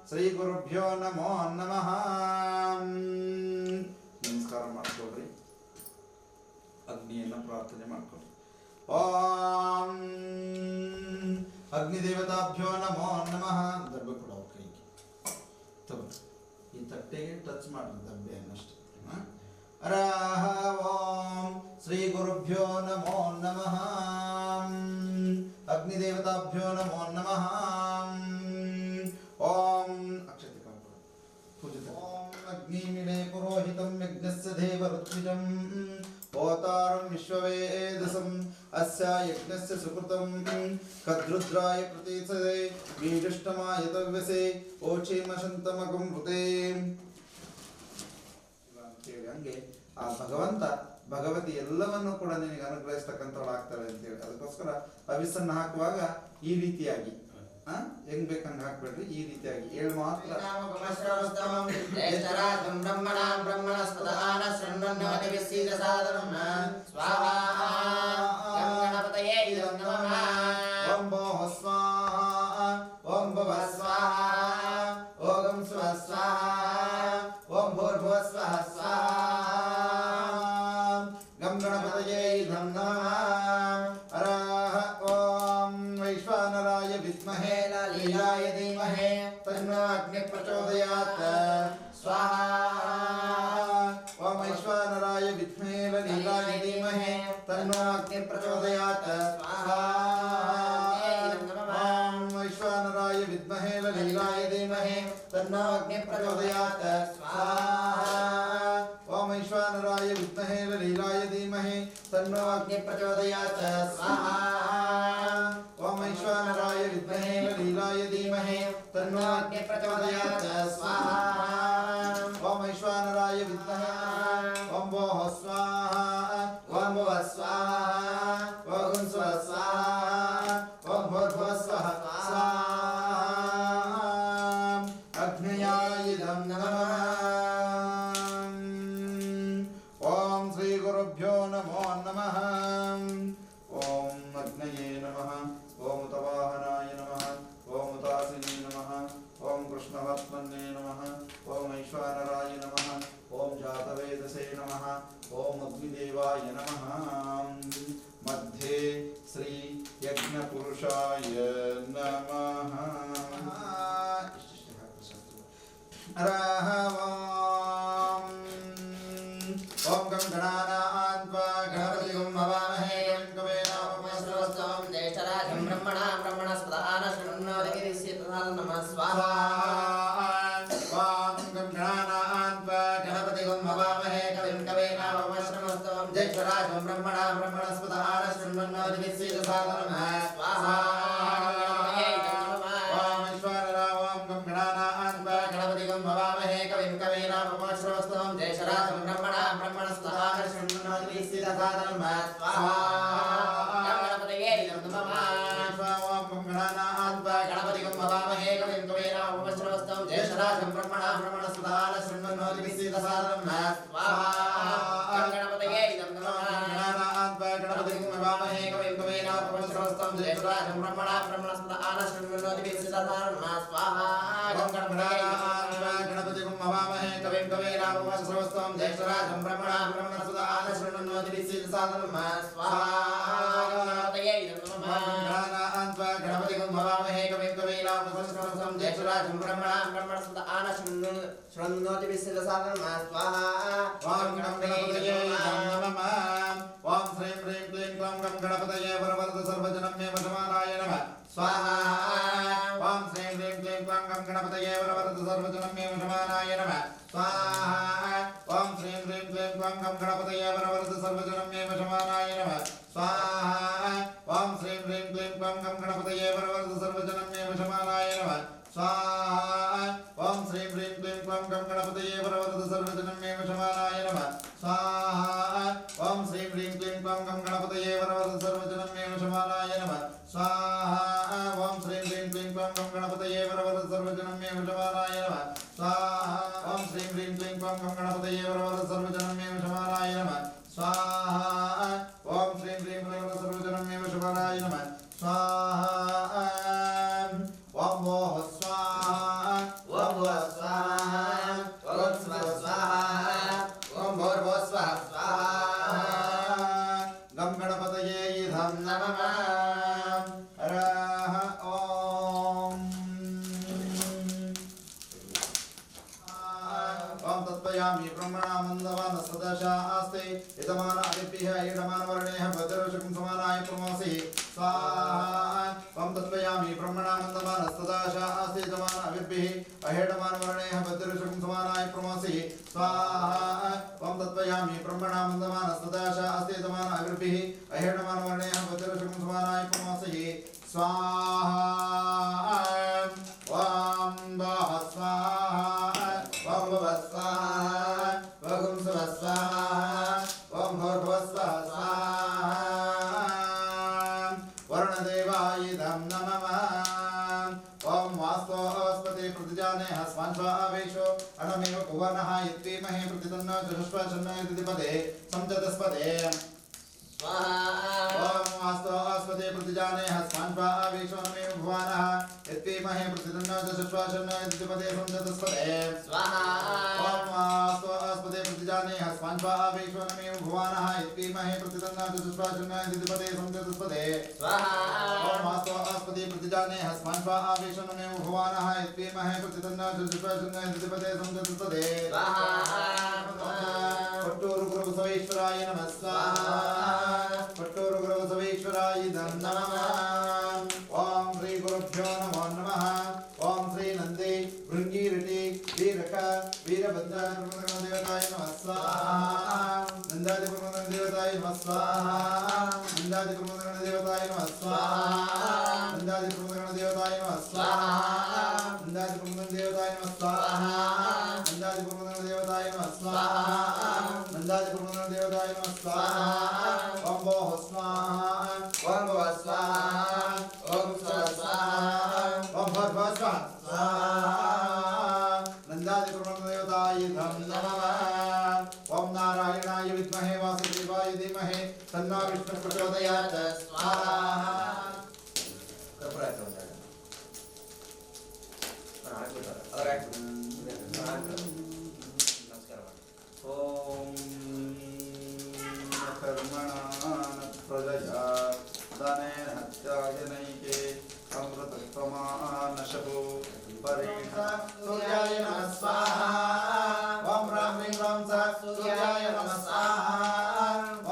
ಶ್ರೀ ಗುರುಭ್ಯೋ ನಮೋ ನಮಃ. ನಮಸ್ಕಾರ ಮಾಡ್ಕೊಳ್ರಿ. ಅಗ್ನಿಯನ್ನು ಪ್ರಾರ್ಥನೆ ಮಾಡ್ಕೊಳ್ಳಿ. ಓಂ ಅಗ್ನಿದೇವತಾಭ್ಯೋ ನಮೋ ನಮಃ. ದಬ್ಬೆ ಕೊಡ ಅವ್ರ ಕೈಗೆ ತಗೋ. ಈ ತಟ್ಟೆಗೆ ಟಚ್ ಮಾಡ್ರಿ ದಬ್ಬೆಯನ್ನಷ್ಟೇ. ಓಂ ಶ್ರೀ ಗುರುಭ್ಯೋ ನಮೋ ನಮಃ. ಅಗ್ನಿದೇವತಾಭ್ಯೋ ನಮೋ ನಮಃ. ಓಂ ಅಕ್ಷತೆ ಕಂಪು ಪೂಜಿತ. ಓಂ ಅಗ್ನಿಮಿಡೆ ಪುರೋಹಿತಂ ಯಜ್ಞಸ್ಯ ದೇವ ಋತ್ವಿಜಂ ಹೋತಾರಂ ವಿಶ್ವವೇದಸಂ ಅಸ್ಯ ಯಜ್ಞಸ್ಯ ಸುಕೃತಂ ಕದ್ರುದ್ರಾಯ ಪ್ರತೀಸದೆ ವೀಜುಷ್ಟಮಾಯ ತವ್ಯಸೆ ಓಚೇಮಶಂತಮಗಂ ಹೃತೆ. ಅಂತೇಳಿ ಹಂಗೆ ಆ ಭಗವಂತ ಭಗವತಿ ಎಲ್ಲವನ್ನೂ ಕೂಡ ನಿನಗೆ ಅನುಗ್ರಹಿಸ್ತಕ್ಕಂಥವಳಾಗ್ತಾಳೆ ಅಂತೇಳಿ ಅದಕ್ಕೋಸ್ಕರ ಹವಿಸ್ಸನ್ನು ಹಾಕುವಾಗ ಈ ರೀತಿಯಾಗಿ ಹೆಂಗ್ ಬೇಕಂಗ್ ಹಾಕ್ಬೇಡ್ರಿ. ಈ ರೀತಿಯಾಗಿ 7 ಮಾತ್ರ. ಓಂ ಭೋಃ ಸ್ವಾಹಾ. ಓಂ ಭುವಃ ಸ್ವಾಹಾ. ಓಂ ಸ್ವಃ ಸ್ವಾಹಾ. ಓಂ ಭೂರ್ಭುವಃ ಸ್ವಃ ಸ್ವಾಹಾ. ಗಂ ಗಣಪತಯೇ ನಮಃ. ಓಂ ವೈಶ್ವಾನರಾಯ ವಿದ್ಮಹೇ ಲೀಲಾಯ ಧೀಮಹಿ ತನ್ನೋ ಅಗ್ನಿ ಪ್ರಚೋದಯಾತ್. ಸ್ವಾಹಾ. ಓಂ ವೈಶ್ವಾನರಾಯ ವಿದ್ಮಹೇ ಲೀಲಾಯ ಧೀಮಹಿ ತನ್ನೋ ಅಗ್ನಿ ಪ್ರಚೋದಯಾತ್. ಸ್ವಾಹಾ. ಓಂ ವೈಶ್ವಾನರಾಯ ವಿದ್ಮಹೇ ಲೀಲಾಯ ಧೀಮಹಿ ತನ್ನೋ ಅಗ್ನಿ ಪ್ರಚೋದಯಾತ್. ಸ್ವಾಹಾ. ಓಂ ವೈಶ್ವಾನರಾಯ ವಿದ್ಮಹೇ ಲೀಲಾಯ ಧೀಮಹಿ ತನ್ನೋ ಅಗ್ನಿ ಪ್ರಚೋದಯಾತ್. ಸ್ವಾಹಾ. ಓಂ ವೈಶ್ವಾನರಾಯ ವಿದ್ಮಹೇ ಲೀಲಾಯ ಧೀಮಹಿ ತನ್ನೋ ಅಗ್ನಿ ಪ್ರಚೋದಯಾತ್. ಸ್ವಾಹಾ. ಓಂ ವೈಶ್ವಾನರಾಯ ವಿದ್ಮಹೇ. ಓಂ ಭೋಃ ಸ್ವಾಹಾ. ಓಂ ಭುವಃ ಸ್ವಾಹಾ. ಓಂ ಸ್ವಃ ಸ್ವಾಹಾ. ಓಂ ಭೂರ್ಭುವಃ ಸ್ವಃ ಸ್ವಾಹಾ. ಅಗ್ನಯಾಯಿದಂ ನಮಃ. ಓಂ ಶ್ರೀ ಗುರುಭ್ಯೋ ನಮೋ ನಮಃ. ಓಂ ಅಗ್ನಯೇ ನಮಃ. ಓಂ ತವಾಹನಾಯ ನಮಃ. ಓಂ ತಾಸಿನೇ ನಮಃ. ಓಂ ಕೃಷ್ಣವತ್ಮನ್ನೇ ನಮಃ. ಓಂ ಐಶ್ವಾನರಾಯ ನಮಃ. ಓಂ ಜಾತವೇದಸೇ ನಮಃ. ಓಂ ಅಗ್ನಿದೇವಾಯ ನಮಃ. ಮಧ್ಯೆ ಶ್ರೀ ಯಜ್ಞಪುರುಷಾಯ ನಮಃ. ಓಂ ಗಂ ಗಣಾನಾನ್ವಾ ಗಣಪತಿಗಂ ಹವಾಮಹೇ. ಗಂ ಕವೇನಾಪಮಸ್ರವಸ್ತವಂ ಜ್ಯೇಷ್ಠರಾಜಂ ಬ್ರಹ್ಮಣಸ್ಪದಾನ ಶೃಣ್ವದಗಿರಿಸಿದ್ಧಾನ ನಮಃ. ಸ್ವಾಹಾ. ಓಂ ಗಂ ಗಣಾನಾನ್ವಾ ಗಣಪತಿಗಂ ಹವಾಮಹೇ. ಕವಿಂ ಕವೇನಾಪಮಸ್ರವಸ್ತವಂ ज्येष्ठराजं ब्रह्मणां ब्रह्मणस्पतः शृण्वन्नोतिभिस्सीदसादनं स्वाहा गणपतिगं भवामहे कविं कवीनामुपश्रवस्तवं ज्येष्ठराजं ब्रह्मणां ब्रह्मणस्पतः शृण्वन्नोतिभिस्सीदसादनं स्वाहा गणपतये नमः गणपतिगं भवामहे कविं कवीनामुपश्रवस्तवं ज्येष्ठराजं ब्रह्मणां ब्रह्मणस्पतः शृण्वन्नोतिभिस्सीदसादनं स्वाहा गणपतये नमः गणपतिगं भवामहे कविं कवीनामुपश्रवस्तवं ज्येष्ठराजं ब्रह्मणां ब्रह्मणस्पतः शृण्वन्नोतिभिस्सीदसादनं स्वाहा गणपतिगं भवामहे कविं कवीनामुपश्रवस्तवं ज्येष्ठराजं ब्रह्मणां ब्रह्मणस्पतः शृण्वन्नोतिभिस्सीदसादनं स्वाहा गणपतये नमः गणपतिगं भवामहे कविं कवीनामुपश्रवस्तवं ज्येष्ठराजं ब्रह्मणां ब्रह्मणस्पतः शृण्वन्नोतिभिस्सीदसादनं स्वाहा ॐ गणपतये नमः ॐ श्रीं ह्रीं क्लीं क्लौं गं गणपतये वरवरद सर्वजनं मे वशमानाय नमः स्वाहा ॐ श्रीं ह्रीं क्लीं क्लौं गं गणपतये वरवरद सर्वजनं मे वशमानाय नमः स्वाहा ॐ श्रीं ह्रीं क्लीं क्लौं गं गणपतये वरवरद सर्वजनं मे वशमानाय नमः स्वाहा ॐ श्रीं ह्रीं क्लीं क्लौं गं गणपतये वरवरद सर्वजनं मे वशमानाय नमः स्वाहा ॐ श्रीं ह्रीं क्लीं क्लौं गं गणपतये वरवरद सर्वजनं मे वशमानाय नमः स्वाहा ॐ श्रीं ह्रीं क्लीं क्लौं गं गणपतये वरवरद सर्वजनं मे वशमानाय नमः स्वाहा ॐ श्रीं ह्रीं क्लीं क्लौं गं गणपतये वरवरद सर्वजनं मे वशमानाय नमः स्वाहा ॐ श्रीं ह्रीं क्लीं क्लौं गं गणपतये वरवरद सर्वजनं मे वशमानाय नमः स्वाहा ॐ श्रीं ह्रीं क्लीं सर्वजनं मे वशमानाय नमः स्वाहा ॐ भोः स्वाहा ॐ भुवः स्वाहा ॐ स्वः स्वाहा ॐ भूर्भुवः स्वः स्वाहा गं गणपतये इदं नमः हरः ॐ तत्पयामि ब्रह्मणामन्दवान सदशा आस्ते इदमान आदिभ्यः ईडमानवर्णेः भद्रशकुं समानाय प्रमोसि स्वाहा ॐ तत्पयामि ब्रह्मणामन्दवान सदशा आस्ते इदमान आदिभ्यः अहेडमानवर्णेः भद्रशकुं समानाय प्रमोसि स्वाहा ॐ तत्पयामि ब्रह्मणामन्दवान सदशा आस्ते इदमान आदिभ्यः अहेडमानवर्णेः भद्रशकुं समानाय प्रमोसि स्वाहा ॐ भः स्वाहा ॐ भुवः स्वाहा ॐ स्वः स्वाहा ॐ भूर्भुवः स्वः स्वाहा वरुणदेवायिदं नमः ॐ वास्तोस्पते प्रतिजाने हस्वान्स्वावेशो अणमेव भुवनः यद्विमहे प्रतितन्नो जुषस्वशन्नो यदिपदे संजतस्पदे स्वाहा ॐ वास्तोस्पते प्रतिजाने हस्वान्स्वावेशो अणमेव भुवनः यद्विमहे प्रतितन्नो जुषस्वशन्नो यदिपदे संजतस्पदे स्वाहा ॐ वास्तोस्पते प्रतिजाने हस्वान्स्वावेशो अणमेव भुवनः यद्विमहे प्रतितन्नो जुषस्वशन्नो यदिपदे संजतस्पदे स्वाहा ॐ वास्तोस्पते प्रतिजाने हस्वान्स्वावेशो अणमेव भुवनः यद्विमहे प्रतितन्नो जुषस्वशन्नो यदिपदे संजतस्पदे स्वाहा पट्टूरुगुरुबसवेश्वराय नमः स्वाहा पट्टूरुगुरुबसवेश्वराय नमः ॐ श्री गुरुभ्यो नमो नमः ॐ श्री नंदे भृंगीरटे वीरक वीरभद्रदेवताय नमः स्वाहा नंदादिप्रमोददेवताय नमः स्वाहा नंदादिप्रमोददेवताय नमः स्वाहा नंदादिप्रमोददेवताय नमः स्वाहा नंदादिप्रमोददेवताय नमः स्वाहा नंदादिप्रमोददेवताय नमः स्वाहा नंदादिप्रमोददेवताय नमः स्वाहा ॐ भोः स्वाहा ॐ भुवः स्वाहा ॐ स्वः स्वाहा ॐ भूर्भुवः स्वाहा नंदादिप्रमोददेवताय नमः ॐ नारायणाय विद्महे वासुदेवाय धीमहि तन्नो विष्णुः प्रचोदयात् स्वाहा प्रजया दानेन हत्यायनैके अमृतत्वमानशभो परेण सूर्याय नमः स्वाहा ॐ रां ह्रीं रं सः सूर्याय नमः स्वाहा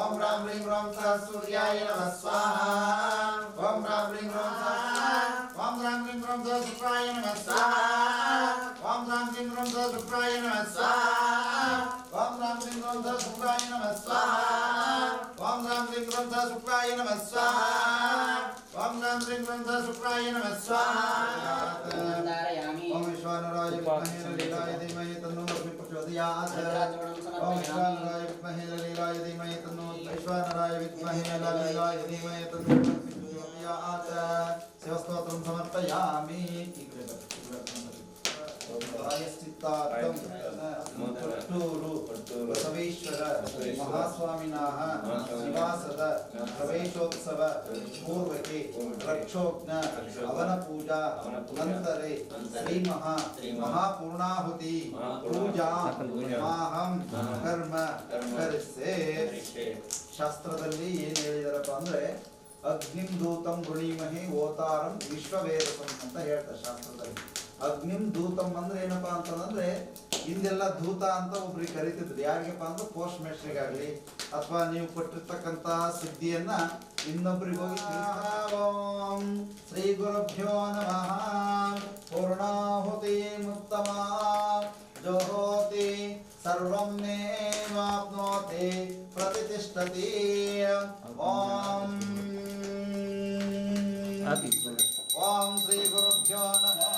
ॐ रां ह्रीं रं सः सूर्याय नमः स्वाहा ॐ रां ह्रीं रं सः ॐ रां ह्रीं रं सः शुक्राय नमः स्वाहा ॐ रां ह्रीं रं सः शुक्राय नमः स्वाहा ॐ रां ह्रीं रं सः शुक्राय नमः स्वाहा ಕ್ರಂ ಸ ಶುಕ್ರಾಯ ನಮಃ ಸ್ವಾಹಾ ಓಂ ನಂ ಶ್ರೀಂ ಕ್ರಂ ಸ ಶುಕ್ರಾಯ ನಮಃ ಸ್ವಾಹಾ ಓಂ ವಿಶ್ವಾನರಾಯ ವಿದ್ಮಹೇ ಲಲಿಲಾಯ ಧೀಮಹಿ ತನ್ನೋ ಅಗ್ನಿ ಪ್ರಚೋದಯಾತ್ ಓಂ ವಿಶ್ವಾನರಾಯ ವಿದ್ಮಹೇ ಲಲಿಲಾಯ ಧೀಮಹಿ ತನ್ನೋ ವಿಶ್ವಾನರಾಯ ವಿದ್ಮಹೇ ಲಲಿಲಾಯ ಧೀಮಹಿ ತನ್ನೋ ಅಗ್ನಿ ಪ್ರಚೋದಯಾತ್ ಶಿವಸ್ತೋತ್ರಂ ಸಮರ್ಪಯಾಮಿ. ಬಸವೇಶ್ವರ ಮಹಾಸ್ವಾಮಿನಃ ನಿವಾಸದ ಪ್ರವೇಶೋತ್ಸವ ಪೂರ್ವಕೆ ರಕ್ಷೋಜ್ಞ ಅವನ ಪೂಜಾ ನಂತರೇ ಶ್ರೀ ಮಹಾಪೂರ್ಣಾಹುತಿ ಪೂಜಾ ಮಾಹಂ ಕರ್ಮ ಕರಿಸೆ. ಶಾಸ್ತ್ರದಲ್ಲಿ ಏನ್ ಹೇಳಿದಾರಪ್ಪ ಅಂದ್ರೆ ಅಗ್ನಿಂ ದೂತಂ ವೃಣೀಮಹಿ ಓತಾರಂ ವಿಶ್ವವೇದಸಂ ಅಂತ ಹೇಳ್ತಾರೆ ಶಾಸ್ತ್ರದಲ್ಲಿ. ಅಗ್ನಿಂ ದೂತಂ ಅಂದ್ರೆ ಏನಪ್ಪಾ ಅಂತಂದ್ರೆ ಹಿಂದೆಲ್ಲ ದೂತ ಅಂತ ಒಬ್ರಿಗೆ ಕರಿತಿದ್ರು. ಯಾರಿಗಪ್ಪ ಅಂದ್ರೆ ಪೋಸ್ಟ್ ಮೇಸ್ಟ್ರಿಗಾಗ್ಲಿ ಅಥವಾ ನೀವು ಕೊಟ್ಟಿರ್ತಕ್ಕಂತಹ ಸುದ್ದಿಯನ್ನ ಇನ್ನೊಬ್ರಿಗೆ ಹೋಗಿ ಓಂ ಶ್ರೀ ಗುರುಭ್ಯೋ ನಮಃ. ಪೂರ್ಣಾಹುತಿ ಮುತ್ತಮ ಜೋಹೋತಿ ಸರ್ವಂ ಮೇವಾಪ್ನೋತಿ ಪ್ರತಿಷ್ಠತಿ. ಓಂ ಓಂ ಶ್ರೀ ಗುರುಭ್ಯೋ ನಮಃ.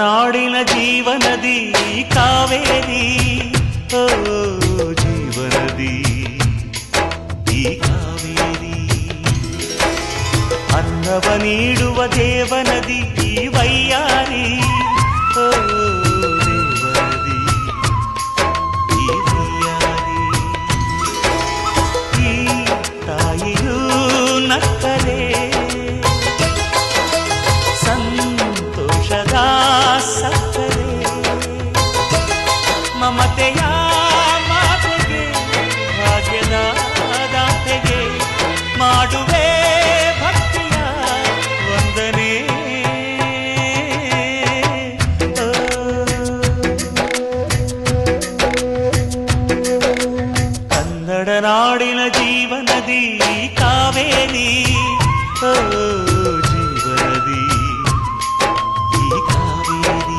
ನಾಡಿನ ಜೀವನದಿ ಕಾವೇರಿ, ಓ ಜೀವನದಿ ಈ ಕಾವೇರಿ. ಅನ್ನವ ನೀಡುವ ದೇವನದಿ ಈ ವೈಯಾರಿ, ಓ ದೇವನದಿ ಈ ವೈಯಾರಿ. ಈ ತಾಯಿಯೂ ನಕ್ಕರೆ ಸಂತೋಷದ ಸಕ್ಕರೆ, ಮಮತೆಯ ಮಾತೆಗೆ ಭಾಗ್ಯದ ದಾತೆಗೆ ಮಾಡುವೆ ಭಕ್ತಿಯ ವಂದನೆ. ಕನ್ನಡ ನಾಡಿನ ಜೀವನದಿ ಕಾವೇರಿ, ಓ ಜೀವನದಿ ಈ ಕಾವೇರಿ.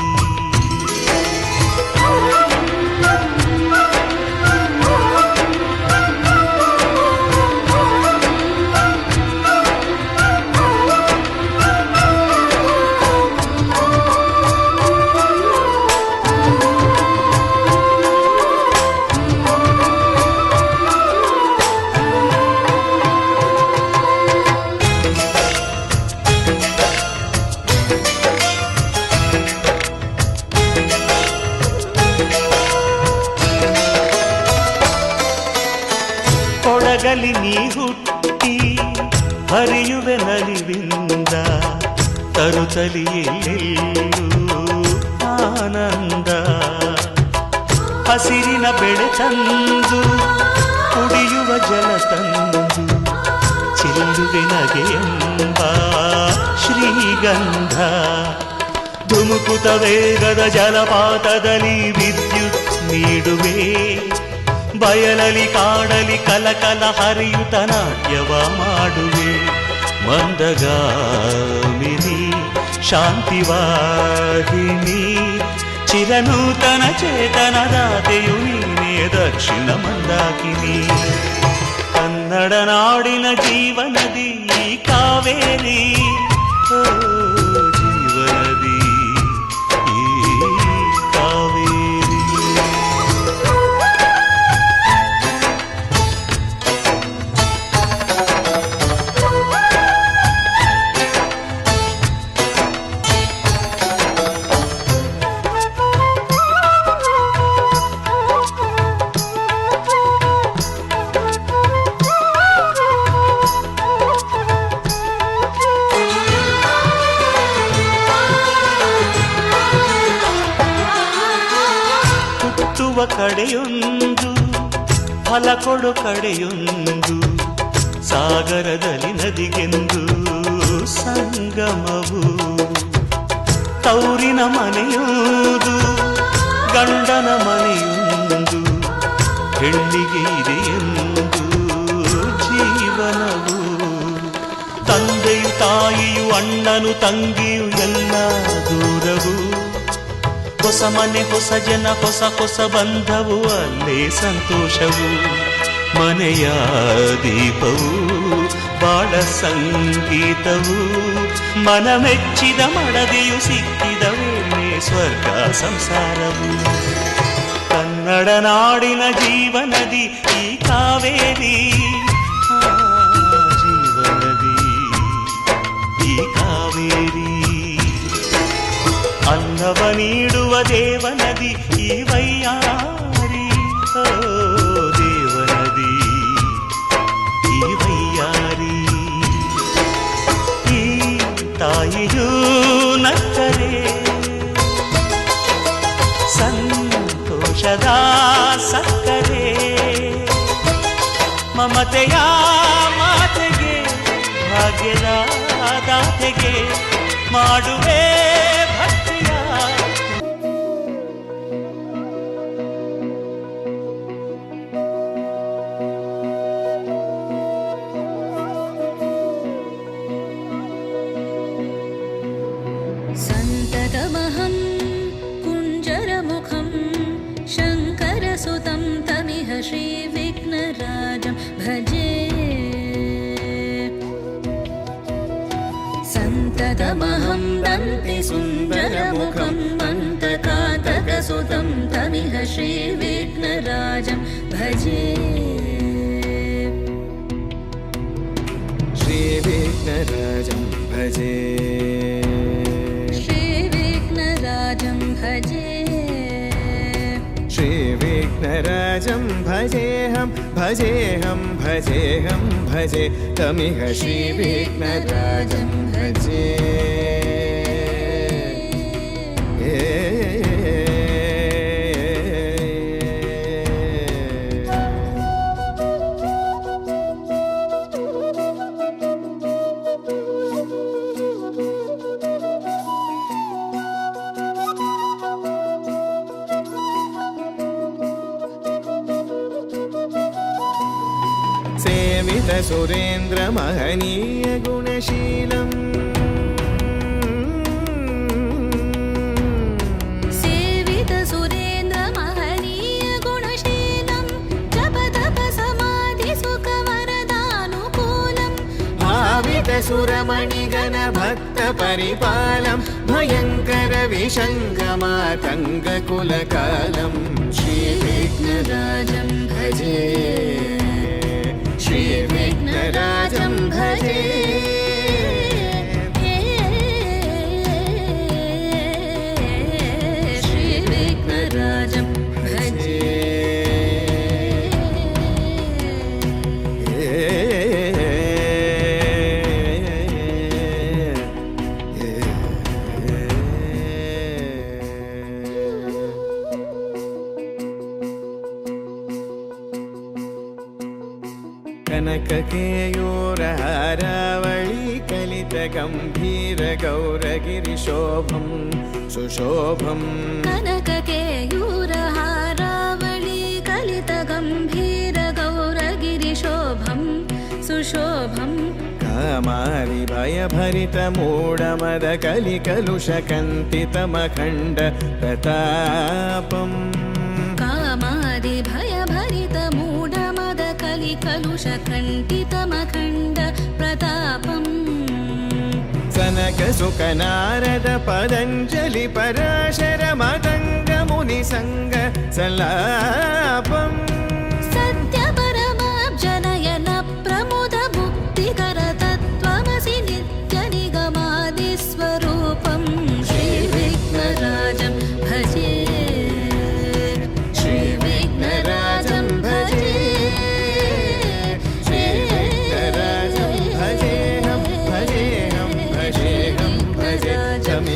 ಕೊಡಗಲಿ ನೀ ಹುಟ್ಟಿ ಹರಿಯುವೆ ನಲಿವಿಂದ, ತರುತ್ತಲಿ ಎಲ್ಲೆಲ್ಲೂ ಆನಂದ. ಹಸಿರಿನ ಬೆಳೆ ತಂದು ಕುಡಿಯುವ ಜಲ ತಂದು ನೀಡುವೆ ನಗೆಯೆಂಬ ಶ್ರೀಗಂಧ. ಧುಮುಕುತ ವೇಗದ ಜಲಪಾತದಲ್ಲಿ ವಿದ್ಯುತ್ ನೀಡುವೆ. ಬಯಲಲಿ ಕಾಡಲಿ ಕಲಕಲ ಹರಿಯುತ ನಾಟ್ಯವ ಮಾಡುವೆ. ಮಂದಗಾಮಿನಿ ಶಾಂತಿವಾಹಿನಿ ಚಿರನೂತನ ಚೇತನದಾತೆಯು ನೀನೇ ದಕ್ಷಿಣ ಮಂದಾಕಿನಿ. ಕನ್ನಡ ನಾಡಿನ ಜೀವನದಿ ಈ ಕಾವೇರಿ, ಓ ಜೀವನದಿ ಈ ಕಾವೇರಿ. ಕಡೆಯೊಂದು ಫಲ ಕೊಡು ಕಡೆಯೊಂದು ಸಾಗರದಲ್ಲಿ ನದಿಗೆಂದು ಸಂಗಮವು. ತೌರಿನ ಮನೆಯುವುದು ಗಂಡನ ಮನೆಯೊಂದು ಹೆಣ್ಣಿಗೆ ಇದೆಯೆಂದು ಜೀವನವು. ತಂದೆಯು ತಾಯಿಯು ಅಣ್ಣನು ತಂಗಿಯು ಎಲ್ಲ ದೂರವು. ಹೊಸ ಮನೆ ಹೊಸ ಜನ ಹೊಸ ಹೊಸ ಬಂಧವು ಅಲ್ಲೇ ಸಂತೋಷವು. ಮನೆಯ ದೀಪವು ಬಾಳ ಸಂಗೀತವು. ಮನ ಮೆಚ್ಚಿದ ಮಡದಿಯು ಸಿಕ್ಕಿದ ವೇಳೆ ಸ್ವರ್ಗ ಸಂಸಾರವು. ಕನ್ನಡ ನಾಡಿನ ಜೀವನದಿ ಈ ಕಾವೇರಿ, ಜೀವನದಿ ಈ ಕಾವೇರಿ. ಅನ್ನವ ನೀಡುವ ದೇವನದಿ ಈ ವೈಯಾರಿ, ಓ ದೇವನದಿ ಈ ವೈಯಾರಿ. ಈ ತಾಯಿಯೂ ನಕ್ಕರೆ ಸಂತೋಷದ ಸಕ್ಕರೆ. ಮಮತೆಯ ಮಾತೆಗೆ ಭಾಗ್ಯದ ದಾತೆಗೆ ಮಾಡುವೆ ಭಕ್ತಿಯ. ಸಂತತಮಹಂ ಕುಂಜರಮುಖಂ ಶಂಕರಸುತಂ ತಮಿಹ ಶ್ರೀವಿಘ್ನರಾಜಂ ಭಜೆ. ಸಂತತಮಹಂ ದಂತಿ ಸುಂದರಮುಖಂ ಮಂತಕಾತಕಸುತಂ ತಮಿಹ ಶ್ರೀವಿಘ್ನರಾಜಂ ಭಜೆ. ಶ್ರೀವಿಘ್ನರಾಜಂ ಭಜೆ. ಶ್ರೀವಿಘ್ನರಾಜಂ ಭಜೆ. श्रीविघ्नराजं भजेऽहं भजेऽहं भजेऽहं भजे तमिह श्रीविघ्नराजं भजे. सेवित सुरेन्द्र महनीय गुणशीलम् सेवित सुरेन्द्र महनीय गुणशीलं जप तप समाधि सुख वरदानुकूलम् भावित सुरमणिगण भक्त परिपालं भयङ्कर विशङ्गमातङ्ग कुलकालं श्रीविघ्नराजं भजे. श्रीविघ्नराजं भजे. श्रीविघ्नराजं भजे. कनककेयूरहारावळी कलितगम्भीरगौरगिरिशोभं सुशोभम् कनककेयूरहारावळी कलितगम्भीरगौरगिरिशोभं सुशोभम् कामारिभयभरितमूढमदकलिकलुषकन्तितमखण्ड प्रतापम् कामादिभयभरितमूढमदकलिकलुषकण्टितमखण्ड प्रतापम् सनकसुकनारद पतञ्जलि पराशर मतङ्गमुनिसङ्ग सल्लापम् सत्यपरमाब्जनयन प्रमुद मुक्तिकर तत्त्वमसि नित्यनिगमादिस्वरूपं श्रीविघ्नराजं भजे श्रीविघ्नराजं भजे श्रीविघ्नराजं भजेऽहं भजेऽहं भजेऽहं भजेऽहं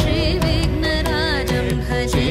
श्रीविघ्नराजं भजे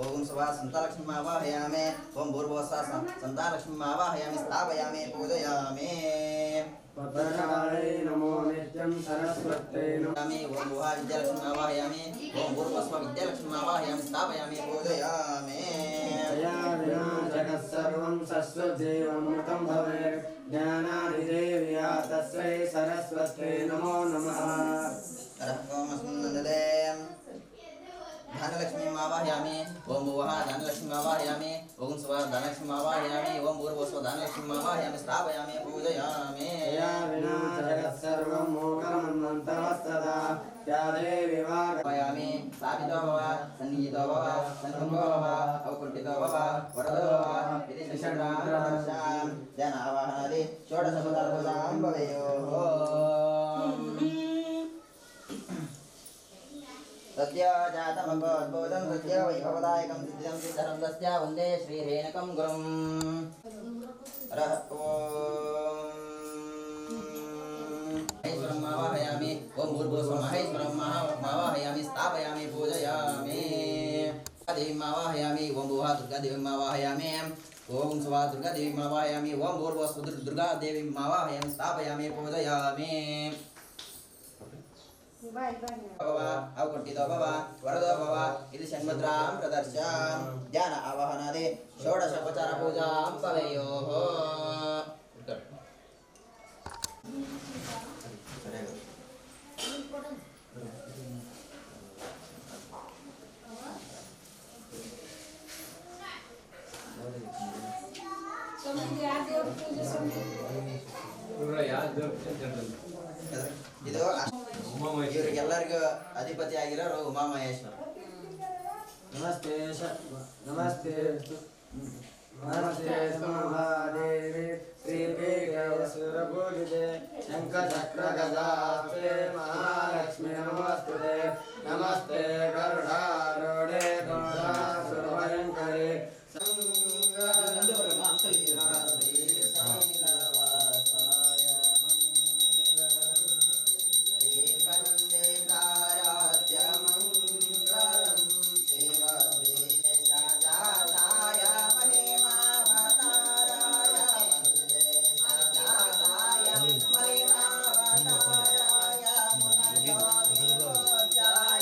ओम सवा संतालक्ष्मी आवाहयामि ओम भूर्भुवस्सः संतालक्ष्मी आवाहयामि स्थापयामि पूजयामि भद्रकाले नमो नित्यं सरस्वत्यै नमामि ओम भुवा विद्यालक्ष्मी आवाहयामि ओम भूर्भुवस्सः विद्यालक्ष्मी आवाहयामि स्थापयामि पूजयामि या विना जगत् सर्वं सस्वदेवमृतं भवेत् ज्ञानादिदेव्या तस्यै सरस्वत्यै नमो नमः धनलक्ष्मी आवाहयामि ओम भुवः धनलक्ष्मी आवाहयामि ओम स्वः धनलक्ष्मी आवाहयामि ओम भूर्भुवस्सः धनलक्ष्मी आवाहयामि स्थापयामि पूजयामि या विना जगत् सर्वं मोक्षमन्वन्तरस्तदा या देवी वागयामि स्थापितो भव सन्निहितो भव सन्मुखो भव अवकुण्ठितो भव वरदो भव इति षड्रामदर्शां जनावाहनादि षोडशपदार्थां भवेयुः सत्य जातमभवद्भूतं सत्य वैभवदायकं सिद्धिदं सिद्धरं तस्य वन्दे श्रीरेणुकं गुरुम् हरः महेश्वरम् आवाहयामि ओम भूर्भुवस्सः महेश्वरम् आवाहयामि स्थापयामि पूजयामि देवीम् आवाहयामि ओम भुवः दुर्गादेवीम् आवाहयामि ओम स्वः दुर्गादेवीम् आवाहयामि ओम भूर्भुवस्सः दुर्गादेवीम् आवाहयामि स्थापयामि पूजयामि अवकुण्ठितो भव वरदो भव इति षण्मुद्रां प्रदर्श्य ध्यान आवाहनादि षोडशोपचारपूजां भवेयुः ಇದು ಇವರಿಗೆಲ್ಲರಿಗೂ ಅಧಿಪತಿ ಆಗಿರೋರು ಉಮಾಮಹೇಶ್ವರ नमस्ते नमस्ते नमस्ते महादेवी श्रीपीठेश्वरपूजिते शङ्खचक्रगदास्ते महालक्ष्मी नमोस्तुते नमस्ते गरुडारूढे गरुडासुरभयङ्करे Yeah.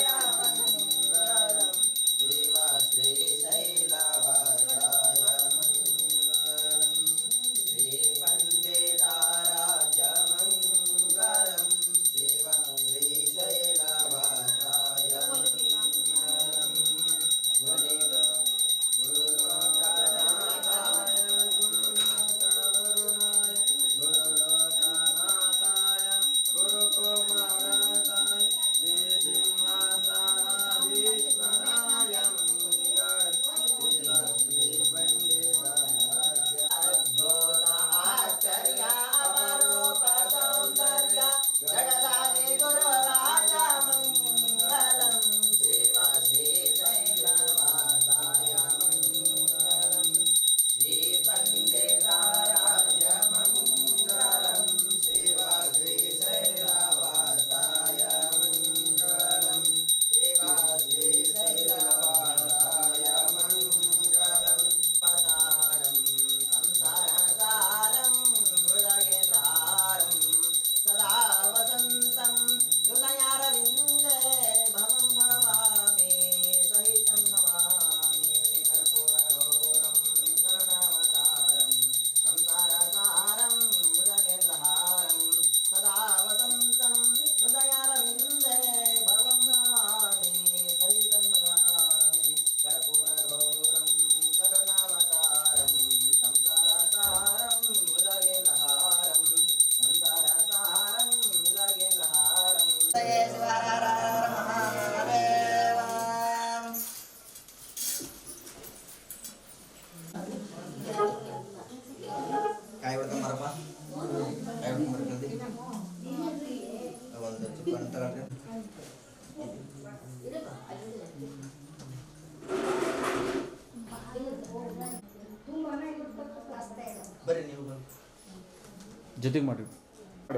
ಜೊತೆಗೆ ಮಾಡಿ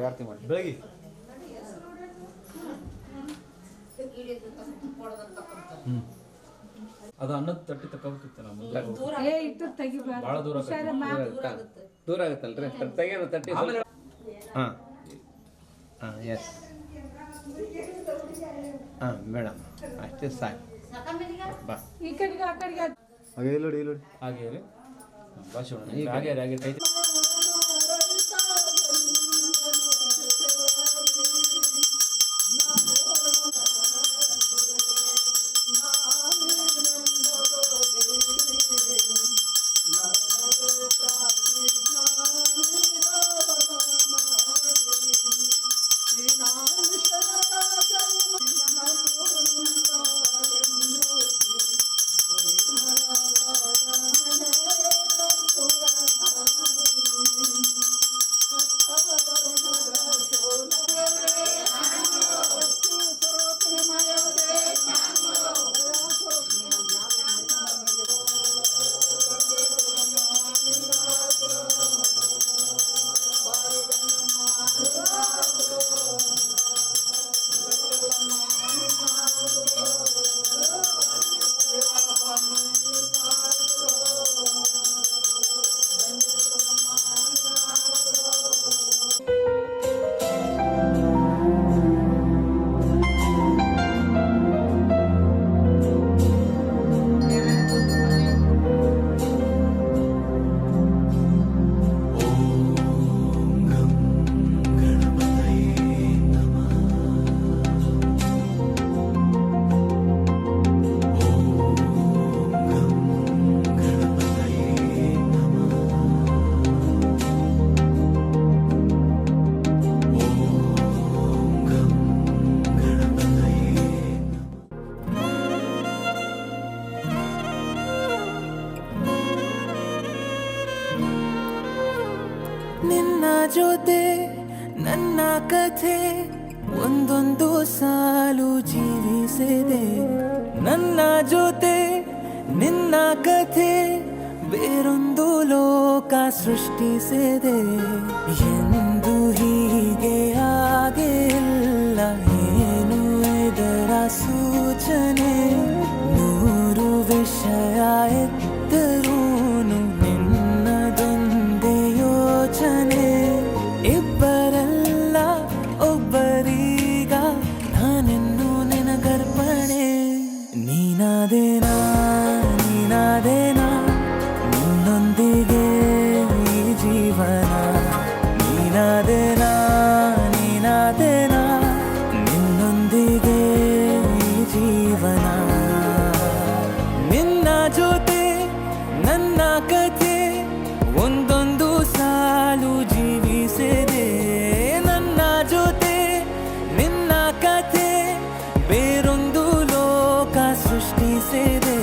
ಆರತಿ ಮಾಡಿ ಬೆಳಗ್ಗೆ ಅದು ಅನ್ನದ ತಟ್ಟಿ ತಗೋಬೇಕಿತ್ತಲ್ಲ ಭಾಳ ದೂರ ಆಗುತ್ತಲ್ರಿ ತೆಗೆಯೋದು ತಟ್ಟಿ ಹಾಂ ಹಾಂ ಎಸ್ ಹಾಂ ಮೇಡಮ್ ಅಷ್ಟೇ ಸಾಕು ಬಾ ಹಾಗೆ ನೋಡಿ ಹಾಗೆ ರೀ ಭಾಷೆ ಹಾಗೆ ಹಾಗೆ ಕೈ ನಿನ್ನ ಜೊತೆ ನನ್ನ ಕಥೆ ಒಂದೊಂದು ಸಾಲು ಜೀವಿಸಿದೆ ನನ್ನ ಜೊತೆ ನಿನ್ನ ಕಥೆ ಬೇರೊಂದು ಲೋಕ ಸೃಷ್ಟಿಸಿದೆ ಎಂದು ಹೀಗೆ ಆಗಿಲ್ಲ ಏನು ಇದರ ಸೂಚನೆ ನೂರು ವಿಷಯ ಎತ್ತರೂನು ನಿನ್ನದೊಂದೇ ಯೋಚನೆ ಇಬ್ಬರಲ್ಲ ಒಬ್ಬರೀಗ ನಾನೆನ್ನು ನಿನಗರ್ಪಣೆ ನೀನಾದೇನಾ ನೀನಾದೇನಾ ನಿನ್ನೊಂದಿಗೆ ಈ ಜೀವನ ನೀನಾದೇನಾ ನೀನಾದೇನಾ ನಿನ್ನೊಂದಿಗೆ ಈ ಜೀವನ ನಿನ್ನ ಜೊತೆ ನನ್ನ ಕಥೆ ಒಂದೊಂದು ಸಾಲು ಜೀವಿಸಿದೆ ನನ್ನ ಜೊತೆ ನಿನ್ನ ಕಥೆ ಬೇರೊಂದು ಲೋಕ ಸೃಷ್ಟಿಸಿದೆ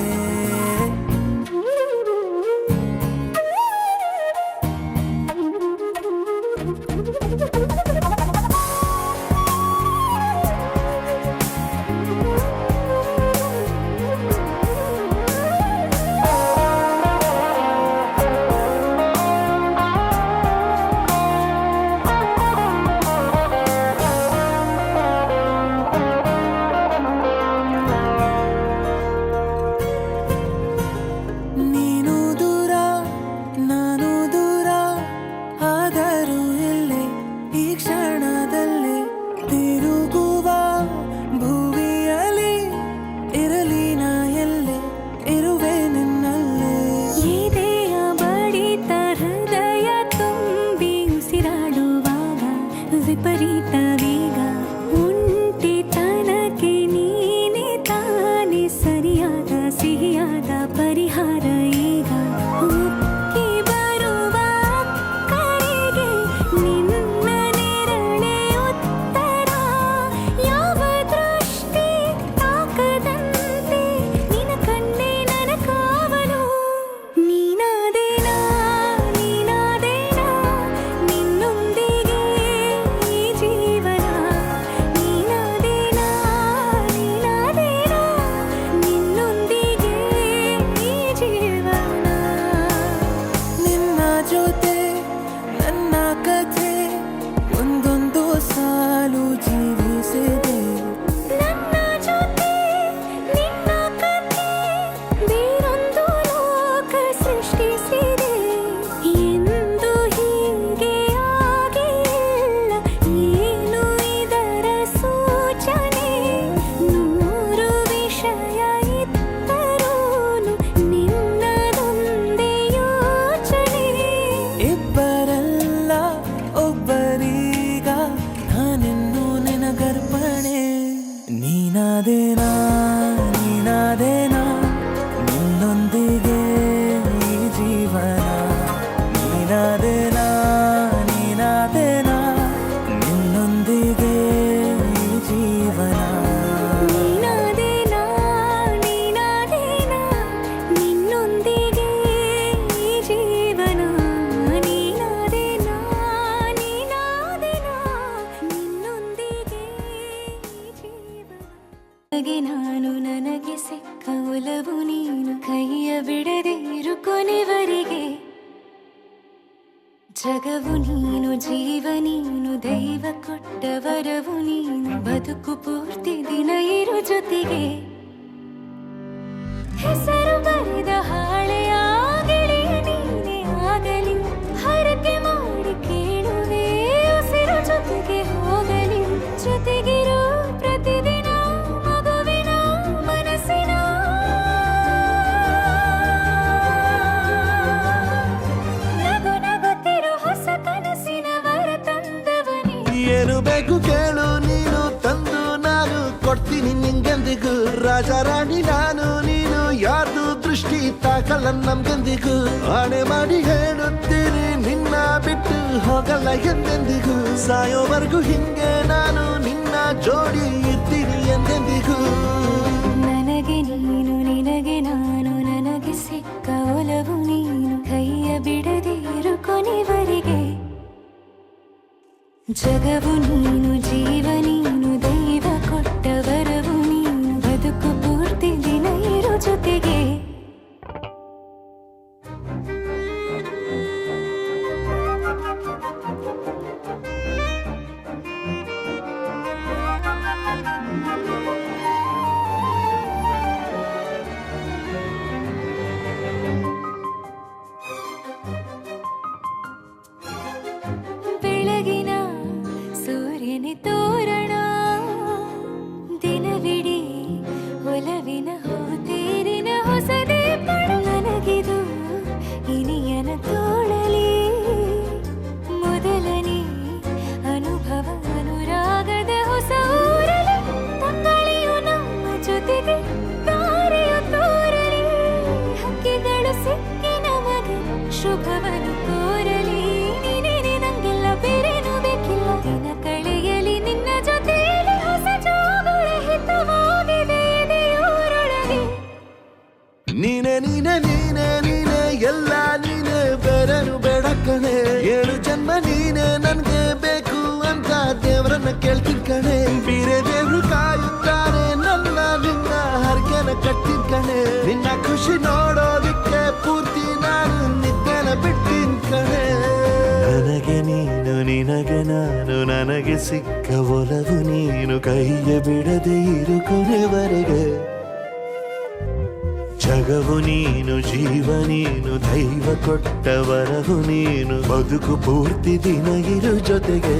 ಜಗವು ನೀನು ಜೀವ ನೀನು ದೈವ ಕೊಟ್ಟ ವರವು ನೀನು ಬದುಕು ಪೂರ್ತಿ ದಿನ ಇರು ಜೊತೆಗೆ ಹೆಸರು ಬರೆದ ಹಾಳೆಯಾಗಲಿ ನೀನೇ ಆಗಲಿ ಹರಕೆ ಮಾಡಿ ಕೇಳುವೆ ಉಸಿರು ಜೊತೆಗೆ ಹೋಗಲಿ ಜೊತೆಗಿರೋ ಪ್ರತಿದಿನ ಮಗುವಿನ ಮನಸ್ಸಿನ ನಗು ನಗುತ್ತಿರೋ ಹೊಸ ಕನಸಿನ ವರ ತಂದವನೇ ಏನು ಬೇಕು ಕೇಳು ನೀನು ತಂದು ನಾನು ಕೊಡ್ತೀನಿ ನಿಂಗೆಂದಿಗೂ ರಾಜ ರಾಣಿ ನಾನು ನೀನು ಯಾರ್ದು ದೃಷ್ಟಿ ತಾಕಲ್ಲ ನಮ್ಗೆಂದಿಗೂ ಆಣೆ ಮಾಡಿ ಹೇಳುತ್ತೀನಿ ನಿನ್ನ ಬಿಟ್ಟು ಹೋಗಲ್ಲ ಎಂದೆಂದಿಗೂ ಸಾಯೋವರೆಗೂ ಹಿಂಗೆ ನಾನು ನಿನ್ನ ಜೋಡಿ ಇರ್ತೀನಿ ಎಂದೆಂದಿಗೂ ನನಗೆ ನೀನು ನಿನಗೆ ನಾನು ನನಗೆ ಸಿಕ್ಕ ಒಲವು ನೀನು ಕೈಯ ಬಿಡದೆ ಇರು ಕೊನೆವರೆಗೆ ಜಗವು ನೀನು ಜೀವ ನೀನು ದೈವ ಕೊಟ್ಟ ವರವು ನೀನು ಬದುಕು ಪೂರ್ತಿ ದಿನ ಇರು ಜೊತೆಗೆ ಬೆಳಗಿನ ಸೂರ್ಯನೇ ತೋರಣ ದಿನವಿಡೀ ಒಲವಿನ ಹೋತೇರಿನ ಹೊಸದೇ ಪಡ ನನಗಿದು ಇನಿಯನ ತೋಳಲಿ ಮೊದಲನೇ ಅನುಭವ ಅನುರಾಗದ ಹೊಸ ಊರಲಿ ತಂಗಳಿಯು ನಮ್ಮ ಜೊತೆಗೆ ತಾರೆಯು ತೋರಲಿ ಹಕ್ಕಿಗಳು ಸಿಕ್ಕಿ ನಮಗೆ ಶುಭವನ್ನು ಕೋರಲಿ ನೀನೇನೆ ನಂಗೆಲ್ಲ ಬೇರೇನು ಬೇಕಿಲ್ಲ ದಿನ ಕಳೆಯಲಿ ನಿನ್ನ ಜೊತೆಯಲ್ಲಿ ಹೊಸ ಜೋಗುಳ ಹಿತವಾಗಿದೆ ಎದೆಯೂರೊಳಗೆ ನೀನೆ ನೀನೆ ನೀನೆ ನೀನೆ ಎಲ್ಲ ನೀನೆ ಬೇರೆನು ಬೇಡ ಕಣೆ 7 ಜನ್ಮ ನೀನೆ ನನ್ಗೆ ಬೇಕು ಅಂತ ದೇವರನ್ನ ಕೇಳ್ತೀನಿ ಕಣೆ ಬೇರೆ ದೇವ್ರು ಕಾಯುತ್ತಾರೆ ನನ್ನ ನಿನ್ನ ಹರಕೆನ ಕಟ್ತೀನಿ ಕಣೆ ನಿನ್ನ ಖುಷಿ ನೋಡೋದಿಕ್ಕೆ ಪೂರ್ತಿ ನಾನು ನಿದ್ದೆನ ಬಿಟ್ಟಿನ್ ಕಣೆ ನನಗೆ ನೀನು ನಿನಗೆ ನಾನು ನನಗೆ ಸಿಕ್ಕ ಒಲವು ನೀನು ಕೈಯ ಬಿಡದೆ ಇರು ಕೊನೆವರೆಗೆ ಜಗವು ನೀನು ಜೀವ ನೀನು ದೈವ ಕೊಟ್ಟ ವರವು ನೀನು ಬದುಕು ಪೂರ್ತಿ ದಿನ ಇರು ಜೊತೆಗೆ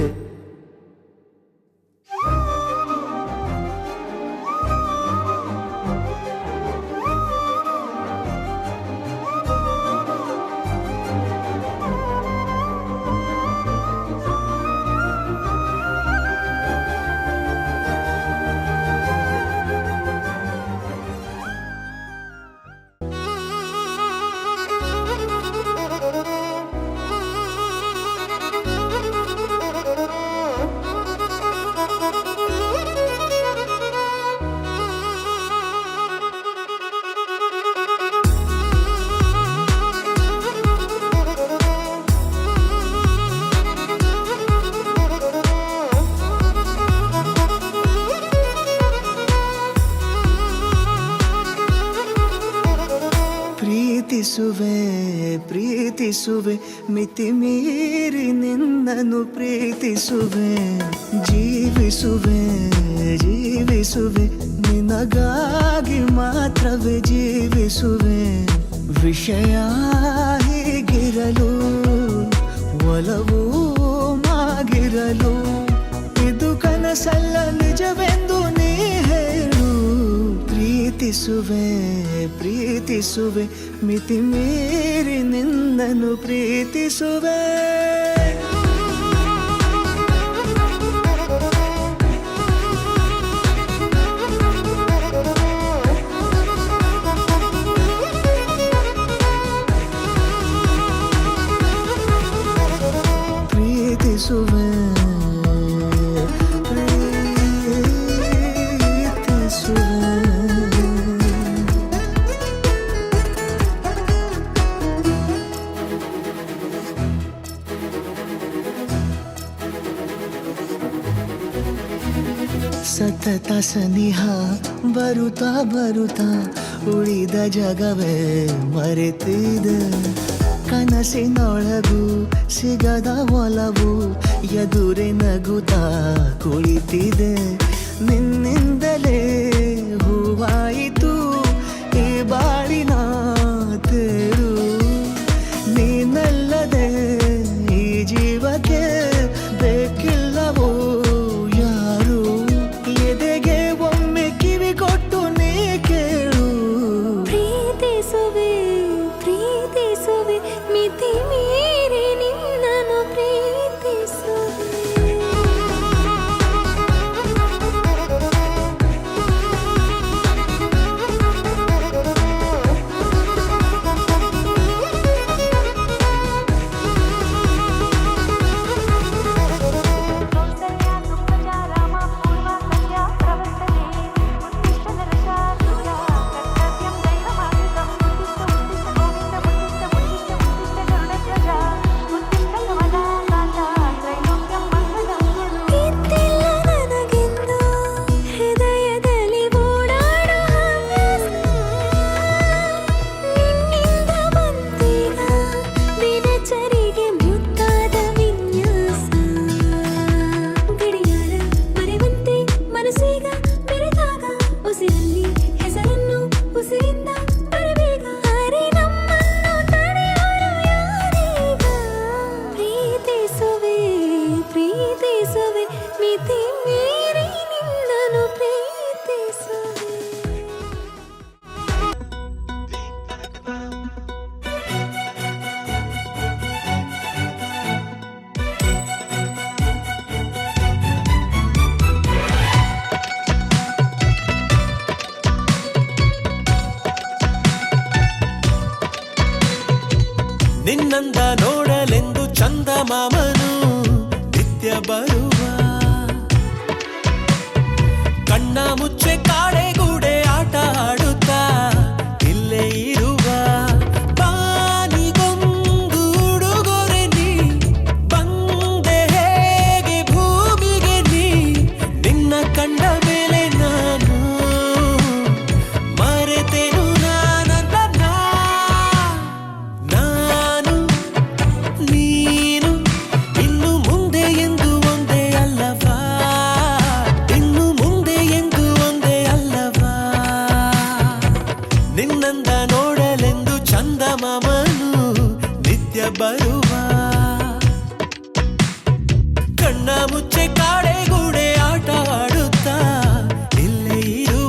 ಪ್ರೀತಿಸುವೆ ಪ್ರೀತಿಸುವೆ ಮಿತಿ ಮೀರಿ ನಿನ್ನನ್ನು ಪ್ರೀತಿಸುವೆ ಜೀವಿಸುವೆ ಜೀವಿಸುವೆ ನಿನಗಾಗಿ ಮಾತ್ರವೇ ಜೀವಿಸುವೆ ವಿಷಯ ಹೀಗಿರಲು ಒಲವು ಮಾಗಿರಲು ಇದು ಕನಸಲ್ಲ ನಿಜವೆಂದು ನೀ ಹೇಳು ಪ್ರೀತಿಸುವೆ ಪ್ರೀತಿಸುವೆ ಮಿತಿ ಮೀರಿ ನಿನ್ನನ್ನು ಪ್ರೀತಿಸುವೆ ಪ್ರೀತಿಸುವೆ ಸತತ ಸನಿಹ ಬರುತ್ತಾ ಬರುತ್ತಾ ಉಳಿದ ಜಗವೇ ಮರೆತಿದೆ ಕನಸಿನೊಳಗೂ ಸಿಗದ ಒಲವು ಎದುರೆ ನಗುತ್ತಾ ಕುಳಿತಿದೆ ನಿನ್ನಿಂದಲೇ ಹೂವಾಯಿತು ಈ ಬಾಳಿನ ತೇರು ನೀನಲ್ಲದೆ ಈ ಜೀವಕ್ಕೆ ಬೇಕಿಲ್ಲವೋ ಯಾರು ಎದೆಗೆ ಒಮ್ಮೆ ಕಿವಿ ಕೊಟ್ಟು ನೀ ಕೇಳು ಪ್ರೀತಿಸುವೆ ಪ್ರೀತಿಸುವೆ ಮಿತಿ ಮೀರಿ ನಿನ್ನನ್ನು ಪ್ರೀತಿಸುವೆ ಇದ್ದಿಲ್ಲ ನನಗೆಂದು ಹೃದಯದಲ್ಲಿ ಓಡಾಡೋ ಹವ್ಯಾಸ ನಿನ್ನಿಂದ ಬಂದೀಗ ದಿನಚರಿಗೆ ಮುತ್ತಾದ ವಿನ್ಯಾಸ ಗಡಿಯಾರ ಬರೆವಂತೆ ಮನಸ್ಸೀಗ ಬೆರೆತಾಗ ಉಸಿರಲ್ಲಿ ಹೆಸರನ್ನು ಉಸಿರಿಂದ ಬರಬೇಗ ಅರೆ ನಮ್ಮನ್ನು ತಡೆಯೋರು ಯಾರೀಗ ಪ್ರೀತಿಸುವೆ ಪ್ರೀತಿಸುವೆ ಮಿತಿ ಮೀರಿ ನಿನ್ನನ್ನು ಪ್ರೀತಿಸುವೆ ನಿನ್ನಂದ ನೋಡಲೆಂದು ಚಂದಮಾಮನು ನಿತ್ಯ ಬರುವ ಕಣ್ಣ ಮುಚ್ಚೆ ಕಾಡೆಗೂಡೆ ಆಟ ಆಡುತ್ತಾ ಇಲ್ಲೇ ಇರುವ ಬಾನಿಗೊಂದು ಉಡುಗೊರೆ ನೀ ಬಂದೆ ಹೇಗೆ ಭೂಮಿಗೆ ನೀ ನಿನ್ನ ಕಂಡ ಮೇಲೆ ನಾನು ಮರೆತೆನು ನಾನು ನೀನು ಇನ್ನು ಮುಂದೆ ಎಂದು ಒಂದೇ ಅಲ್ಲವಾ ಇನ್ನು ಮುಂದೆ ಎಂದು ಒಂದೇ ಅಲ್ಲವಾ ನಿನ್ನಂದ ನೋಡಲೆಂದು ಚಂದಮಾಮನು ನಿತ್ಯ ಬರುವ ಕಣ್ಣ ಮುಚ್ಚೆ ಕಾಡೆಗೂಡೆ ಆಟ ಆಡುತ್ತಾ ಇಲ್ಲೇ ಇರುವ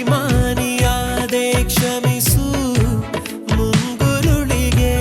ಅಭಿಮಾನಿಯಾದೆ ಕ್ಷಮಿಸು ಮುಂಗುರುಳಿಗೆ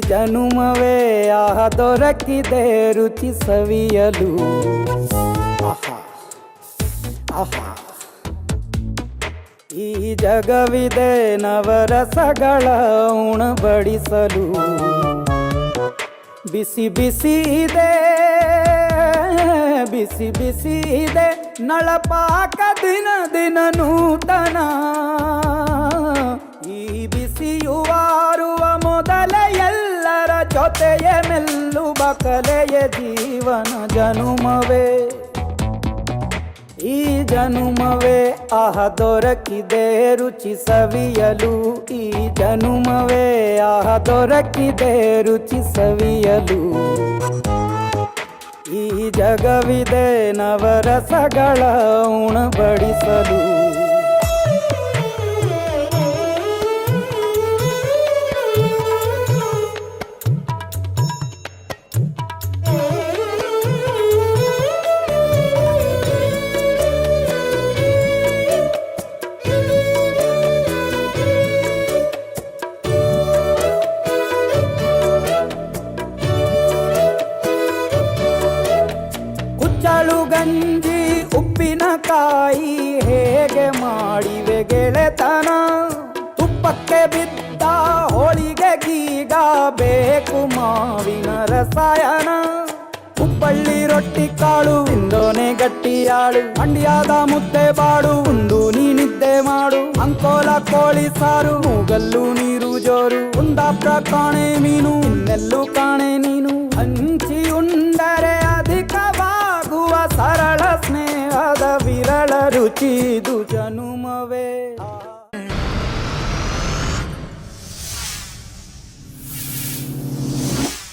ಜನುಮವೇ ಆಹ ದೊರಕಿದೆ ರುಚಿ ಸವಿಯಲು ಆಹಾ ಆಹಾ ಈ ಜಗವಿದೆ ನವರಸಗಳ ಉಣಬಡಿಸಲು ಬಿಸಿ ಬಿಸಿ ಇದೆ ಬಿಸಿ ಬಿಸಿ ಇದೆ ನಳಪಾಕ ದಿನ ದಿನ ನೂತನ ಈ ಬಿಸಿಯುವಾರುವ ಮೊದಲ ಎಲ್ಲರ ಜೊತೆಯೇ ಮೆಲ್ಲುವ ಕಲೆಯ ಜೀವನ ಜನುಮವೇ ಈ ಜನುಮವೇ ಆಹ ದೊರಕಿದೆ ರುಚಿ ಸವಿಯಲು ಈ ಜನುಮವೇ ಆಹ ದೊರಕಿದೆ ರುಚಿ ಸವಿಯಲು ಈ ಜಗವಿದೆ ನವರಸಗಳ ಉಣಬಡಿಸಲು ಕುಚ್ಚಳು ಗಂಜಿ ಉಪ್ಪಿನಕಾಯಿ ಹೇಗೆ ಮಾಡಿವೆ ಗೆಳೆತನ ತುಪ್ಪಕ್ಕೆ ಬಿದ್ದ ಹೋಳಿಗೆ ಗೀಗ ಬೇಕು ಮಾವಿನ ರಸಾಯನ ಹುಬ್ಬಳ್ಳಿ ರೊಟ್ಟಿ ಕಾಳು ತಿಂದೋನೆ ಗಟ್ಟಿಯಾಳು ಮಂಡ್ಯದ ಮುದ್ದೆ ಬಾಡು ಉಂಡು ನೀನಿದ್ದೆ ಮಾಡು ಅಂಕೋಲ ಕೋಳಿ ಸಾರು ಮೂಗಲ್ಲು ನೀರು ಜೋರು ಕುಂದಾಪುರ ಕಾಣೆ ಮೀನು ಇನ್ನೆಲ್ಲೂ ಕಾಣೆ ನೀನು ಹಂಚಿ ಉಂಡರೆ ಅಧಿಕವಾಗುವ ಸರಳ ಸ್ನೇಹದ ವಿರಳ ರುಚಿದು ಜನುಮವೇ